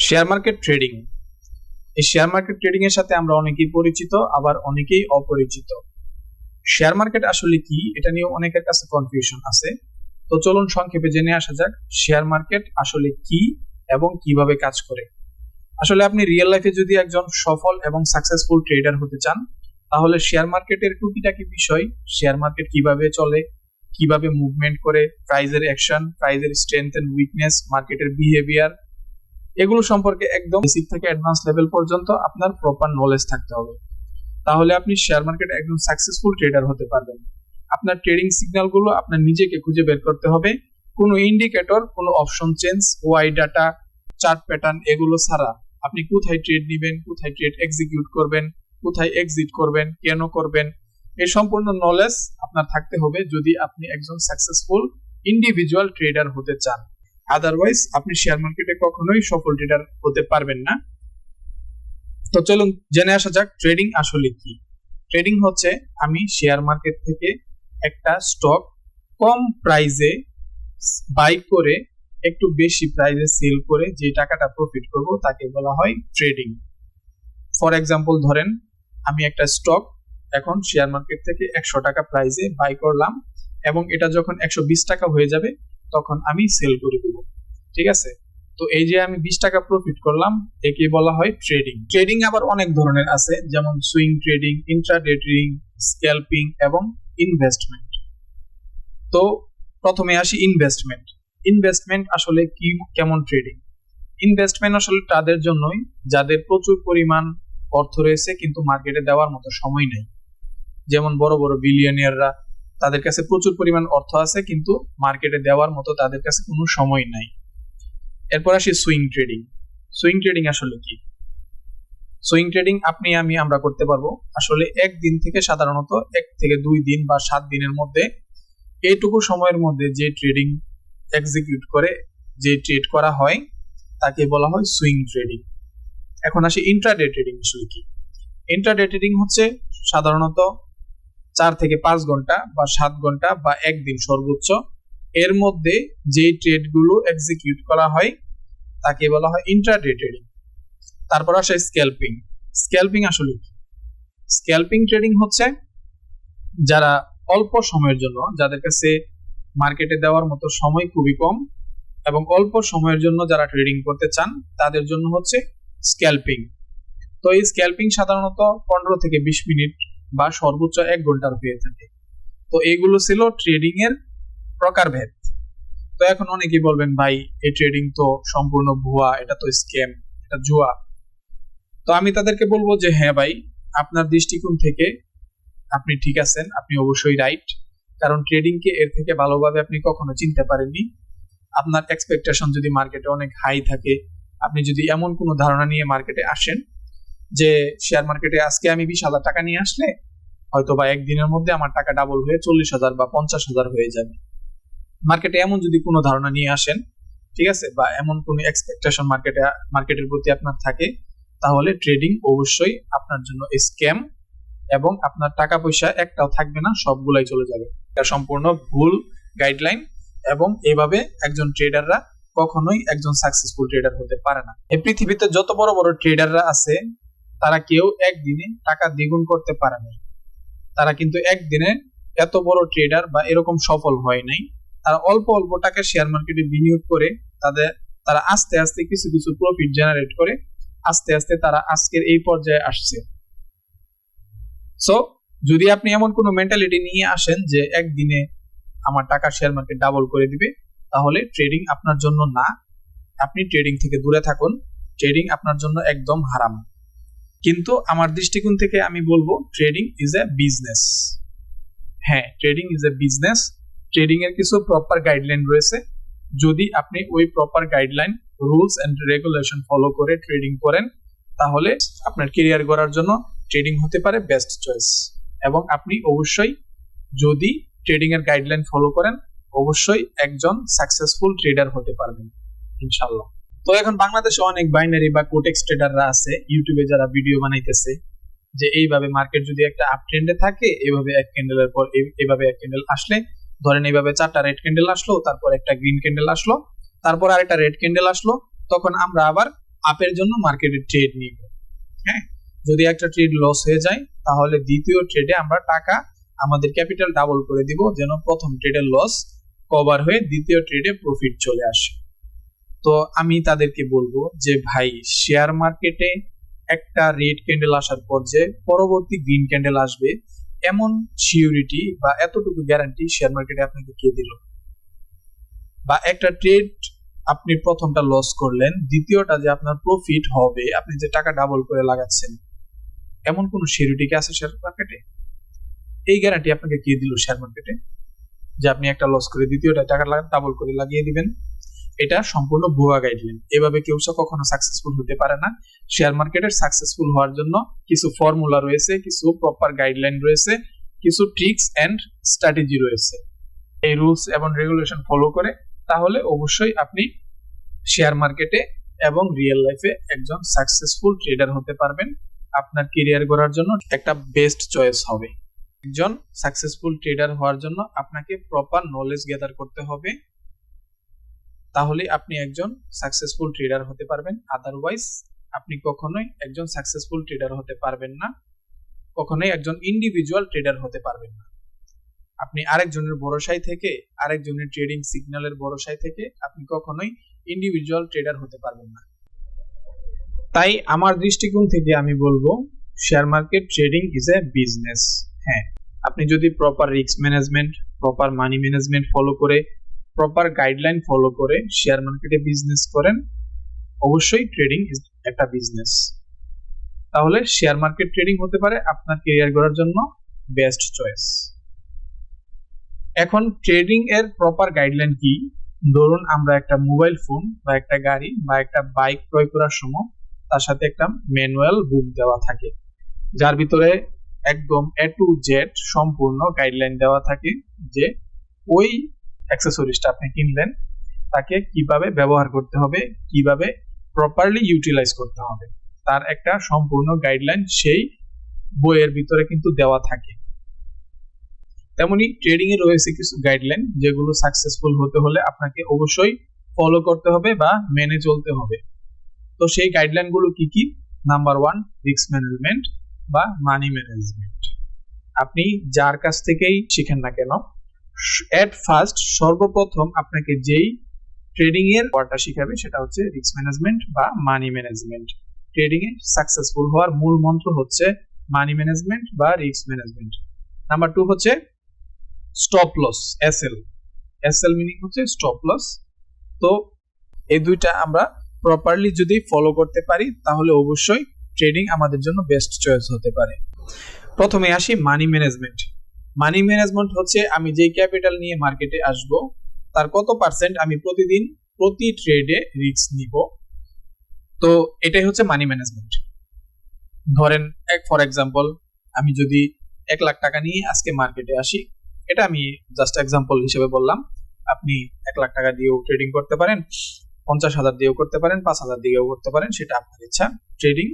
Share market trading. এই share market trading এর সাথে আমরা অনেকেই পরিচিত, আবার অনেকেই অপরিচিত। শেয়ার মার্কেট আসলে কি, এটা নিয়ে অনেকের কাছে কনফিউশন আছে। তো চলুন সংক্ষেপে জেনে আসা যাক শেয়ার মার্কেট আসলে কি এবং কিভাবে কাজ করে। আসলে আপনি রিয়েল লাইফে যদি একজন সফল এবং সাকসেসফুল ট্রেডার হতে চান, তাহলে শেয়ার মার্কেটের টুকিটাকি বিষয়, শেয়ার মার্কেট কিভাবে চলে, কিভাবে মুভমেন্ট করে, প্রাইজের অ্যাকশন, প্রাইজের স্ট্রেংথ এন্ড উইকনেস, মার্কেটের বিহেভিয়ার, এগুলো সম্পর্কে একদম বেসিক থেকে অ্যাডভান্স লেভেল পর্যন্ত আপনার প্রপার নলেজ থাকতে হবে। তাহলে আপনি শেয়ার মার্কেটে একদম সাকসেসফুল ট্রেডার হতে পারবেন। আপনার ট্রেডিং সিগন্যালগুলো আপনার নিজেকে খুঁজে বের করতে হবে। কোনো ইন্ডিকেটর, কোনো option change, OI data, chart pattern এগুলো ছাড়া আপনি কোথায় ট্রেড নেবেন, কোথায় ট্রেড এক্সিকিউট করবেন, কোথায় এক্সিট করবেন, কেন করবেন, এই সম্পূর্ণ নলেজ আপনার থাকতে হবে যদি আপনি একজন সাকসেসফুল ইন্ডিভিজুয়াল ট্রেডার হতে চান। আদারওয়াইজ আপনি শেয়ার মার্কেটে কখনোই সফল ট্রেডার হতে পারবেন না। তো চলুন জেনে আসা যাক ট্রেডিং আসলে কি। ট্রেডিং হচ্ছে আমি শেয়ার মার্কেট থেকে একটা স্টক কম প্রাইজে বাই করে একটু বেশি প্রাইজে সেল করে যে টাকাটা প্রফিট করব তাকে বলা হয় ট্রেডিং। ফর এক্সাম্পল ধরেন আমি একটা স্টক এখন শেয়ার মার্কেট থেকে 100 টাকা প্রাইজে বাই করলাম এবং এটা যখন 120 টাকা হয়ে যাবে তখন আমি সেল করে দেব। ঠিক আছে, তো এই যে আমি 20 টাকা প্রফিট করলাম একে বলা হয় ট্রেডিং। ট্রেডিং আবার অনেক ধরনের আছে, যেমন swing trading, intraday trading, scalping এবং ইনভেস্টমেন্ট। তো প্রথমে আসি ইনভেস্টমেন্ট। ইনভেস্টমেন্ট আসলে কি, কেমন ট্রেডিং? ইনভেস্টমেন্ট আসলে তাদের জন্যই যাদের প্রচুর পরিমাণ অর্থ রয়েছে কিন্তু মার্কেটে দেওয়ার মতো সময় নেই। যেমন বড় বড় বিলিয়নিয়াররা, তাদের কাছে প্রচুর পরিমাণ অর্থ আছে কিন্তু মার্কেটে দেওয়ার মতো তাদের কাছে কোনো সময় নাই। এরপর আসি সুইং ট্রেডিং। সুইং ট্রেডিং আসলে কি? সুইং ট্রেডিং আপনি আমরা করতে পারবো আসলে একদিন থেকে, সাধারণত 1 থেকে 2 দিন বা 7 দিনের মধ্যে, এইটুকু সময়ের মধ্যে যে ট্রেডিং এক্সিকিউট করে, যে ট্রেড করা হয় তাকে বলা হয় সুইং ট্রেডিং। এখন আসি ইন্ট্রাডে ট্রেডিং আসলে কি। ইন্ট্রাডে ট্রেডিং হচ্ছে সাধারণত 4 থেকে 5 ঘন্টা বা 7 ঘন্টা বা একদিন সর্বোচ্চ এর মধ্যে যে ট্রেডগুলো এক্সিকিউট করা হয় তাকে বলা হয় ইন্ট্রাডে ট্রেডিং। তারপর আসে স্ক্যালপিং। স্ক্যালপিং আসলে কি? স্ক্যালপিং ট্রেডিং হচ্ছে যারা অল্প সময়ের জন্য, যাদের কাছে মার্কেটে দেওয়ার মতো সময় খুবই কম এবং অল্প সময়ের জন্য যারা ট্রেডিং করতে চান তাদের জন্য হচ্ছে স্ক্যালপিং। তো এই স্ক্যালপিং সাধারণত 15 থেকে 20 মিনিট বা সর্বোচ্চ 1 ঘন্টার হয়ে থাকে। তো এইগুলো ছিল ট্রেডিং এর প্রকারভেদ। তো এখন অনেকেই বলবেন ভাই এই ট্রেডিং তো সম্পূর্ণ ভুয়া, এটা তো স্ক্যাম, এটা জুয়া। তো আমি তাদেরকে বলবো যে হ্যাঁ ভাই, আপনার দৃষ্টিকোণ থেকে আপনি ঠিক আছেন, আপনি অবশ্যই রাইট, কারণ ট্রেডিং কে এর থেকে ভালোভাবে আপনি কখনো চিনতে পারেননি। আপনার এক্সপেকটেশন যদি মার্কেটে অনেক হাই থাকে, আপনি যদি এমন কোনো ধারণা নিয়ে মার্কেটে আসেন যে শেয়ার মার্কেটে আজকে আমি 20,000 টাকা নিয়ে আসলে হয়তো বা একদিনের মধ্যে আমার টাকা ডাবল হয়ে 40,000 বা 50,000 হয়ে যাবে, মার্কেটে এমন যদি কোনো ধারণা নিয়ে আসেন, ঠিক আছে, বা এমন কোনো এক্সপেকটেশন মার্কেটের প্রতি আপনার থাকে, তাহলে ট্রেডিং অবশ্যই আপনার জন্য স্ক্যাম এবং আপনার টাকা পয়সা একটাও থাকবে না, সবগুলাই চলে যাবে। এটা সম্পূর্ণ ভুল গাইডলাইন এবং এভাবে একজন ট্রেডাররা কখনোই একজন সাকসেসফুল ট্রেডার হতে পারে না। এই পৃথিবীতে যত বড় বড় ট্রেডাররা আছে তারা কেউ একদিনে টাকা দ্বিগুণ করতে পারে না। তারা কিন্তু একদিনে এত বড় ট্রেডার বা এরকম সফল হয় নাই। তারা অল্প অল্প টাকা শেয়ার মার্কেটে বিনিয়োগ করে তারা আস্তে আস্তে কিছু কিছু প্রফিট জেনারেট করে আস্তে আস্তে তারা আজকের এই পর্যায়ে আসছে। সো যদি আপনি এমন কোনো মেন্টালিটি নিয়ে আসেন যে একদিনে আমার টাকা শেয়ার মার্কেট ডাবল করে দিবে, তাহলে ট্রেডিং আপনার জন্য না। আপনি ট্রেডিং থেকে দূরে থাকুন, ট্রেডিং আপনার জন্য একদম হারাম। কিন্তু আমার দৃষ্টিকোণ থেকে আমি বলবো ট্রেডিং ইজ এ বিজনেস। হ্যাঁ, trading is a business. Trading এর কিছু প্রপার গাইডলাইন রয়েছে। যদি আপনি ওই proper guideline, rules and regulation follow করে ট্রেডিং করেন, তাহলে আপনার ক্যারিয়ার গড়ার জন্য ট্রেডিং হতে পারে বেস্ট চয়েস। এবং আপনি অবশ্যই যদি ট্রেডিং এর গাইডলাইন ফলো করেন, অবশ্যই একজন সাকসেসফুল ট্রেডার হতে পারবেন ইনশাআল্লাহ। তো এখন বাংলাদেশে অনেক বাইনারি বা কোটেক্স ট্রেডাররা আছে, ইউটিউবে যারা ভিডিও বানাইতেছে যে এইভাবে মার্কেট যদি একটা আপ ট্রেন্ডে থাকে, এইভাবে এক ক্যান্ডেলের পর এইভাবে এক ক্যান্ডেল আসলে, ধরেন এইভাবে 4টা রেড ক্যান্ডেল আসলো, তারপর একটা গ্রিন ক্যান্ডেল আসলো, তারপর আরেকটা রেড ক্যান্ডেল আসলো, তখন আমরা আবার আপের জন্য মার্কেটে ট্রেড নিব। হ্যাঁ, যদি একটা ট্রেড লস হয়ে যায় তাহলে দ্বিতীয় ট্রেডে আমরা টাকা আমাদের ক্যাপিটাল ডাবল করে দিব, যেন প্রথম ট্রেডের লস কভার হয়ে দ্বিতীয় ট্রেডে প্রফিট চলে আসে। তো আমি তাদেরকে বলবো যে ভাই, শেয়ার মার্কেটে একটা রেড ক্যান্ডেল আসার পর যে পরবর্তী গ্রিন ক্যান্ডেল আসবে এমন সিউরিটি বা এতটুকু গ্যারান্টি শেয়ার মার্কেটে আপনাকে কে দিল? বা একটা ট্রেড আপনি প্রথমটা লস করলেন, দ্বিতীয়টা যে আপনার প্রফিট হবে, আপনি যে টাকা ডাবল করে লাগাচ্ছেন, এমন কোন সিউরিটি কি আছে শেয়ার মার্কেটে? এই গ্যারান্টি আপনাকে কে দিল শেয়ার মার্কেটে যে আপনি একটা লস করে দ্বিতীয়টা টাকা ডাবল করে লাগিয়ে দিবেন? এটা সম্পূর্ণ ভুয়া গাইডলাইন। এভাবে কেউ কখনো সাকসেসফুল হতে পারে না। শেয়ার মার্কেটের সাকসেসফুল হওয়ার জন্য কিছু ফর্মুলা রয়েছে, কিছু প্রপার গাইডলাইন রয়েছে, কিছু ট্রিক্স এন্ড স্ট্র্যাটেজি রয়েছে। এই রুলস এবং রেগুলেশন ফলো করে তাহলে অবশ্যই আপনি শেয়ার মার্কেটে এবং রিয়েল লাইফে একজন সাকসেসফুল ট্রেডার হতে পারবেন। আপনার ক্যারিয়ার গড়ার জন্য একটা বেস্ট চয়েস হবে। একজন সাকসেসফুল ট্রেডার হওয়ার জন্য আপনাকে প্রপার নলেজ গ্যাদার করতে হবে, তাহলে আপনি একজন সাকসেসফুল ট্রেডার হতে পারবেন। আদারওয়াইজ আপনি কখনোই একজন সাকসেসফুল ট্রেডার হতে পারবেন না, কখনোই একজন ইন্ডিভিজুয়াল ট্রেডার হতে পারবেন না। আপনি আরেকজনের ভরসায় থেকে, আরেকজনের ট্রেডিং সিগন্যালের ভরসায় থেকে আপনি কখনোই ইন্ডিভিজুয়াল ট্রেডার হতে পারবেন না। তাই আমার দৃষ্টিকোণ থেকে আমি বলবো, share market trading is a business. হ্যাঁ, আপনি যদি proper risk management, proper money management follow করে, প্রপার গাইডলাইন ফলো করে শেয়ার মার্কেটে বিজনেস করেন, অবশ্যই ট্রেডিং ইজ একটা বিজনেস। তাহলে শেয়ার মার্কেট ট্রেডিং হতে পারে আপনার ক্যারিয়ার গড়ার জন্য বেস্ট চয়েস। এখন ট্রেডিং এর প্রপার গাইডলাইন কি? ধরুন আমরা একটা মোবাইল ফোন বা একটা গাড়ি বা একটা বাইক ক্রয় করার সময় তার সাথে একটা ম্যানুয়াল বুক দেওয়া থাকে, যার ভিতরে একদম এ টু জেড সম্পূর্ণ গাইডলাইন দেওয়া থাকে যে ওই অ্যাক্সেসরিজটা আপনি কিনলেন তাকে কিভাবে ব্যবহার করতে হবে, কিভাবে প্রপারলি ইউটিলাইজ করতে হবে, তার একটা সম্পূর্ণ গাইডলাইন সেই বইয়ের ভিতরে কিন্তু দেওয়া থাকে। তেমনি ট্রেডিং এ রয়েছে কিছু গাইডলাইন যেগুলো সাকসেসফুল হতে হলে আপনাকে অবশ্যই ফলো করতে হবে বা মেনে চলতে হবে। তো সেই গাইডলাইন গুলো কি কি? নাম্বার 1, রিস্ক ম্যানেজমেন্ট বা মানি ম্যানেজমেন্ট। আপনি যার কাছ থেকেই শিখেন না কেন, এট ফার্স্ট সর্বপ্রথম আপনাকে যেই ট্রেডিং এর ওয়ার্ডটা শিখাবে সেটা হচ্ছে রিস্ক ম্যানেজমেন্ট বা মানি ম্যানেজমেন্ট। ট্রেডিং এ সাকসেসফুল হওয়ার মূল মন্ত্র হচ্ছে মানি ম্যানেজমেন্ট বা রিস্ক ম্যানেজমেন্ট। নাম্বার 2 হচ্ছে stop loss, SL. SL meaning হচ্ছে স্টপ লস। তো এই দুইটা আমরা প্রপারলি যদি ফলো করতে পারি তাহলে অবশ্যই ট্রেডিং আমাদের জন্য বেস্ট চয়েস হতে পারে। প্রথমে আসি মানি ম্যানেজমেন্ট। মানি ম্যানেজমেন্ট হচ্ছে আমি যে ক্যাপিটাল নিয়ে মার্কেটে আসব তার কত পার্সেন্ট আমি প্রতিদিন প্রতি ট্রেডে রিস্ক নিব। তো এটাই হচ্ছে মানি ম্যানেজমেন্ট। ধরেন ফর এক্সাম্পল আমি যদি 1 লাখ টাকা নিয়ে আজকে মার্কেটে আসি, এটা আমি জাস্ট এক্সাম্পল হিসেবে বললাম, আপনি 1 লাখ টাকা দিয়েও ট্রেডিং করতে পারেন, 50,000 দিয়েও করতে পারেন, 5,000 দিয়েও করতে পারেন, সেটা আপনার ইচ্ছা। ট্রেডিং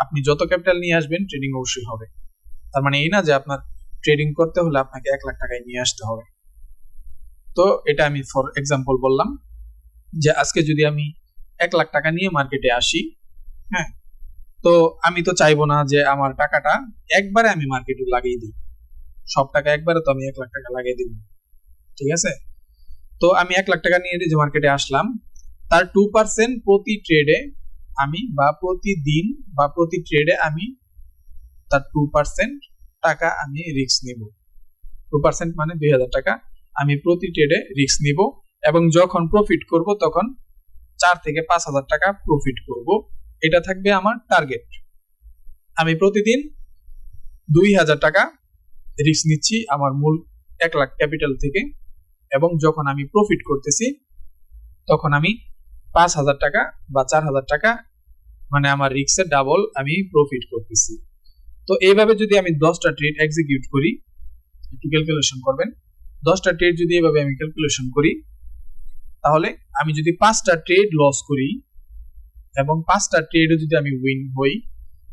আপনি যত ক্যাপিটাল নিয়ে আসবেন ট্রেডিং অবশ্যই হবে। তার মানে এই না যে আপনার ট্রেডিং করতে হলে আপনাকে 1 লাখ টাকায় নিয়ে আসতে হবে। তো এটা আমি ফর এক্সাম্পল বললাম যে আজকে যদি আমি 1 লাখ টাকা নিয়ে মার্কেটে আসি, হ্যাঁ, তো আমি তো চাইবো না যে আমার টাকাটা একবারে আমি মার্কেটে লাগিয়ে দিই, সব টাকা একবারে তো আমি 1 লাখ টাকা লাগিয়ে দিব, ঠিক আছে? তো আমি 1 লাখ টাকা নিয়ে যে মার্কেটে আসলাম, তার 2% প্রতি ট্রেডে আমি বা প্রতিদিন বা প্রতি ট্রেডে আমি তার 2% টাকা আমি রিস্ক নিব। 2% মানে 2000 টাকা আমি প্রতি ট্রেডে রিস্ক নিব, এবং যখন প্রফিট করব তখন 4 থেকে 5,000 টাকা প্রফিট করব। এটা থাকবে আমার টার্গেট। আমি প্রতিদিন 2000 টাকা রিস্ক নিচ্ছি আমার মূল 1 লাখ ক্যাপিটাল থেকে, এবং যখন আমি প্রফিট করতেছি তখন আমি 5,000 টাকা বা 4,000 টাকা মানে আমার রিস্কের ডাবল আমি প্রফিট করতেছি। তো এইভাবে যদি আমি 10টা ট্রেড এক্সিকিউট করি, একটু ক্যালকুলেশন করবেন, 10টা ট্রেড যদি এইভাবে আমি ক্যালকুলেশন করি, তাহলে আমি যদি 5টা ট্রেড লস করি এবং 5টা ট্রেডে যদি আমি উইন হই,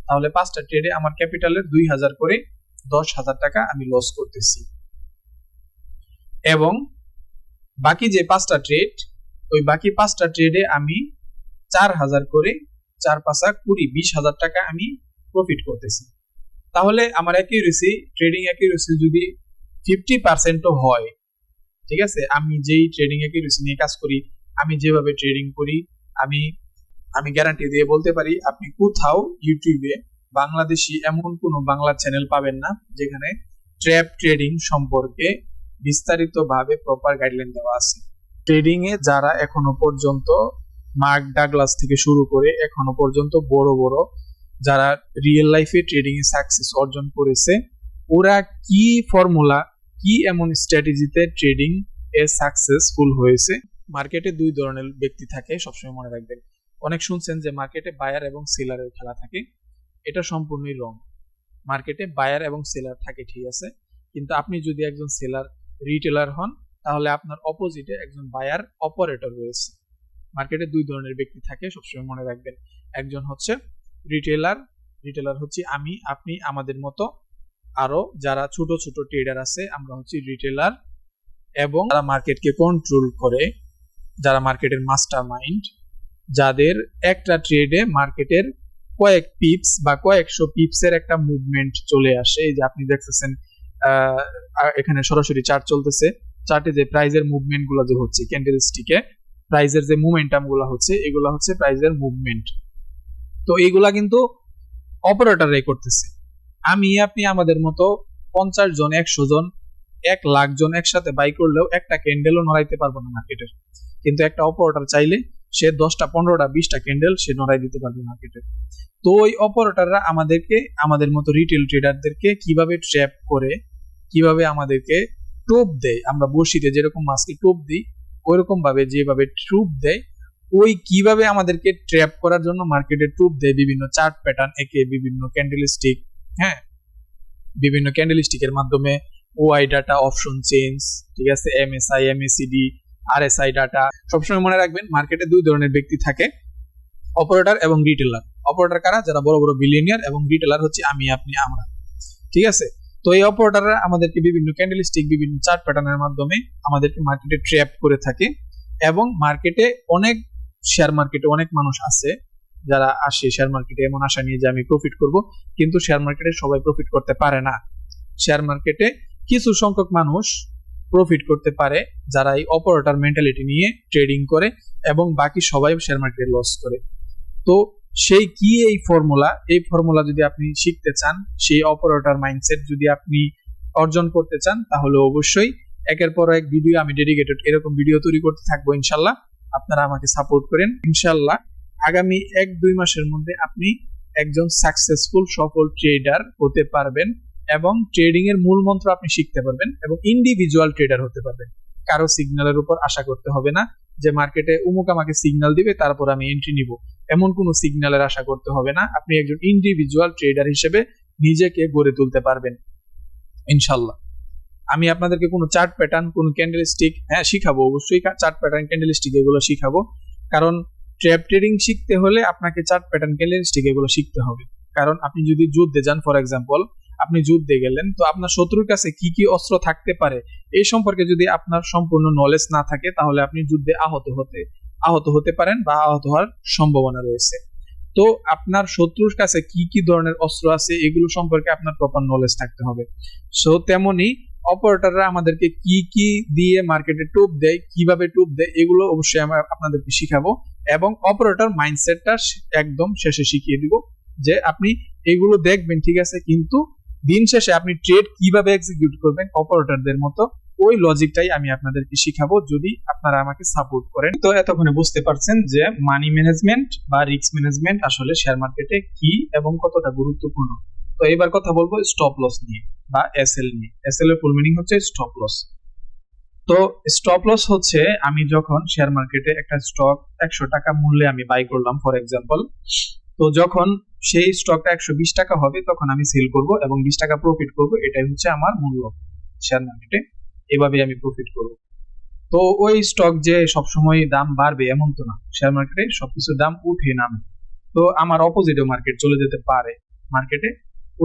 তাহলে 5টা ট্রেডে আমার ক্যাপিটালে 2000 করে 10,000 টাকা আমি লস করতেছি। এবং বাকি যে 5টা ট্রেড, ওই বাকি 5টা ট্রেডে আমি 4,000 করে 4 5 20 20,000 টাকা আমি প্রফিট করতেছি। তাহলে আমার অ্যাকিউরেসি, ট্রেডিং অ্যাকিউরেসি যদি 50% হয়, ঠিক আছে, আমি যেই ট্রেডিং অ্যাকিউরেসি নিয়ে কাজ করি, আমি যেভাবে ট্রেডিং করি, আমি আমি গ্যারান্টি দিয়ে বলতে পারি আপনি কোথাও ইউটিউবে বাংলাদেশি এমন কোনো বাংলা চ্যানেল পাবেন না যেখানে ট্র্যাপ ট্রেডিং সম্পর্কে বিস্তারিতভাবে প্রপার গাইডলাইন দেওয়া আছে। ট্রেডিং এ যারা এখনো পর্যন্ত মার্ক ডাগলাস থেকে শুরু করে এখনো পর্যন্ত বড় বড় যারা রিয়েল লাইফে ট্রেডিং এ সাকসেস অর্জন করেছে, ওরা কি ফর্মুলা, কি এমন স্ট্র্যাটেজিতে ট্রেডিং এ সাকসেসফুল হয়েছে। মার্কেটে দুই ধরনের ব্যক্তি থাকে, সবসময় মনে রাখবেন। অনেক শুনছেন যে মার্কেটে বায়ার এবং সেলারের খেলা থাকে, এটা সম্পূর্ণই রং। মার্কেটে বায়ার এবং সেলার থাকে, ঠিক আছে, কিন্তু আপনি যদি একজন সেলার রিটেলার হন তাহলে আপনার অপোজিটে একজন বায়ার অপারেটর রয়েছে। মার্কেটে দুই ধরনের ব্যক্তি থাকে, সবসময় মনে রাখবেন। একজন হচ্ছে রিটেলার, রিটেলার হচ্ছে আমি, আপনি, আমাদের মতো আরো যারা ছোট ছোট ট্রেডার আছে, আমরা হচ্ছে রিটেলার। এবং যারা মার্কেটকে কন্ট্রোল করে, যারা মার্কেটের মাস্টার মাইন্ড, যাদের একটা ট্রেডে মার্কেটের কয়েক পিপস বা কয়েকশো পিপসের একটা মুভমেন্ট চলে আসে। এই যে আপনি দেখতেছেন এখানে সরাসরি চার্ট চলতেছে, চার্টে যে প্রাইজের মুভমেন্ট গুলো যে হচ্ছে, ক্যান্ডেল স্টিকে প্রাইজের যে মুভমেন্টাম গুলো হচ্ছে, এগুলা হচ্ছে প্রাইজের মুভমেন্ট। তো এইগুলা কিন্তু অপারেটররাই করতেছে। আমি, আপনি, আমাদের মতো 50 জন, 100 জন, 1 লাখ জন একসাথে বাই করলেও একটা ক্যান্ডেলও নড়াইতে পারবো না মার্কেটের। কিন্তু একটা অপারেটর চাইলে সে 10টা 15টা 20টা ক্যান্ডেল সে নড়াই দিতে পারবে মার্কেটে। তো ওই অপারেটররা আমাদেরকে, আমাদের মতো রিটেল ট্রেডারদেরকে কিভাবে ট্র্যাপ করে, কিভাবে আমাদেরকে টোপ দেয়, আমরা বড়শিতে যেরকম মাছকে টোপ দিই ওইরকম ভাবে যেভাবে ট্রুপ দেয়, ওই কিভাবে আমাদেরকে ট্র্যাপ করার জন্য মার্কেটে ট্রুপ দেয় বিভিন্ন চার্ট প্যাটার্ন একে, বিভিন্ন ক্যান্ডেল স্টিক, হ্যাঁ, বিভিন্ন ক্যান্ডেল স্টিকের মাধ্যমে ওআই ডাটা, অপশন চেঞ্জ, ঠিক আছে, এমএসআই, এমএসিডি, আরএসআই ডাটা। সবসময় মনে রাখবেন মার্কেটে দুই ধরনের ব্যক্তি থাকে, অপারেটর এবং রিটেলার। অপারেটর কারা? যারা বড় বড় বিলিয়নিয়ার, এবং রিটেলার হচ্ছে আমি, আপনি, আমরা, ঠিক আছে। তো এই অপারেটররা আমাদেরকে বিভিন্ন ক্যান্ডেল স্টিক, বিভিন্ন চার্ট প্যাটার্নের মাধ্যমে আমাদেরকে মার্কেটে ট্র্যাপ করে থাকে। এবং মার্কেটে অনেক, শেয়ার মার্কেটে অনেক মানুষ আছে যারা আসে শেয়ার মার্কেটে এমন আশা নিয়ে যে আমি প্রফিট করব, কিন্তু শেয়ার মার্কেটে সবাই প্রফিট করতে পারে না। শেয়ার মার্কেটে কিছু সংখ্যক মানুষ প্রফিট করতে পারে যারা এই অপারেটর মেন্টালিটি নিয়ে ট্রেডিং করে, এবং বাকি সবাই শেয়ার মার্কেটে লস করে। তো সেই কি এই ফর্মুলা, এই ফর্মুলা যদি আপনি শিখতে চান, সেই অপারেটর মাইন্ডসেট যদি আপনি অর্জন করতে চান, তাহলে অবশ্যই একের পর এক ভিডিও আমি ডেডিকেটেড এরকম ভিডিও তৈরি করতে থাকবো ইনশাল্লাহ। আপনারা আমাকে সাপোর্ট করেন। ইনশাল্লাহ আগামী 1-2 মাসের মধ্যে আপনি একজন সাকসেসফুল সফল ট্রেডার হতে পারবেন, এবং ট্রেডিং এর মূল মন্ত্র আপনি শিখতে পারবেন, এবং ইন্ডিভিজুয়াল ট্রেডার হতে পারবেন। কারো সিগন্যালের উপর আশা করতে হবে না যে মার্কেটে উমুক আমাকে সিগন্যাল দিবে তারপর আমি এন্ট্রি নিব, এমন কোনো সিগন্যালের আশা করতে হবে না। আপনি একজন ইন্ডিভিজুয়াল ট্রেডার হিসেবে নিজেকে গড়ে তুলতে পারবেন ইনশাল্লাহ। আমি আপনাদেরকে কোনো চার্ট প্যাটার্ন, কোনো ক্যান্ডেল স্টিক, হ্যাঁ শিখাবো, অবশ্যই চার্ট প্যাটার্ন, ক্যান্ডেল স্টিক এগুলো শিখাবো। কারণ ট্র্যাপ ট্রেডিং শিখতে হলে আপনাকে চার্ট প্যাটার্ন, ক্যান্ডেল স্টিক এগুলো শিখতে হবে। কারণ আপনি যদি যুদ্ধে যান, ফর এক্সাম্পল আপনি যুদ্ধে গেলেন, তো আপনার শত্রুর কাছে কি কি অস্ত্র থাকতে পারে এই সম্পর্কে যদি আপনার সম্পূর্ণ নলেজ না থাকে, তাহলে আপনি যুদ্ধে আহত হতে পারেন বা আহত হওয়ার সম্ভাবনা রয়েছে। তো আপনার শত্রুর কাছে কি কি ধরনের অস্ত্র আছে এগুলো সম্পর্কে আপনার প্রপার নলেজ থাকতে হবে। সো তেমনি অপারেটররা আমাদেরকে কি কি দিয়ে মার্কেটে টোপ দেয়, কিভাবে টোপ দেয়, এগুলো অবশ্যই আমরা আপনাদেরকে শিখাবো। এবং অপারেটর মাইন্ডসেটটা একদম শেষে শিখিয়ে দিব, যে আপনি এগুলো দেখবেন, ঠিক আছে, কিন্তু দিন শেষে আপনি ট্রেড কিভাবে এক্সিকিউট করবেন অপারেটরদের মতো, ওই লজিকটাই আমি আপনাদেরকে শিখাবো যদি আপনারা আমাকে সাপোর্ট করেন। তো এতক্ষণে বুঝতে পারছেন যে মানি ম্যানেজমেন্ট বা রিস্ক ম্যানেজমেন্ট আসলে শেয়ার মার্কেটে কি এবং কতটা গুরুত্বপূর্ণ। তো এবার কথা বলবো স্টপ লস নিয়ে বা এসএল নিয়ে। এসএল এর ফুল মিনিং হচ্ছে স্টপ লস। তো স্টপ লস হচ্ছে আমি যখন শেয়ার মার্কেটে একটা স্টক 100 টাকা মূল্যে আমি বাই করলাম ফর এক্সাম্পল, তো যখন সেই স্টকটা 120 টাকা হবে তখন আমি সেল করব এবং 20 টাকা প্রফিট করব। এটাই হচ্ছে আমার মূল্য শেয়ার মার্কেটে, এভাবে আমি প্রফিট করব। তো ওই স্টক যে সবসময় দাম বাড়বে এমন তো না, শেয়ার মার্কেটে সবকিছুর দাম উঠে নামে। তো আমার অপোজিটে মার্কেট চলে যেতে পারে, মার্কেটে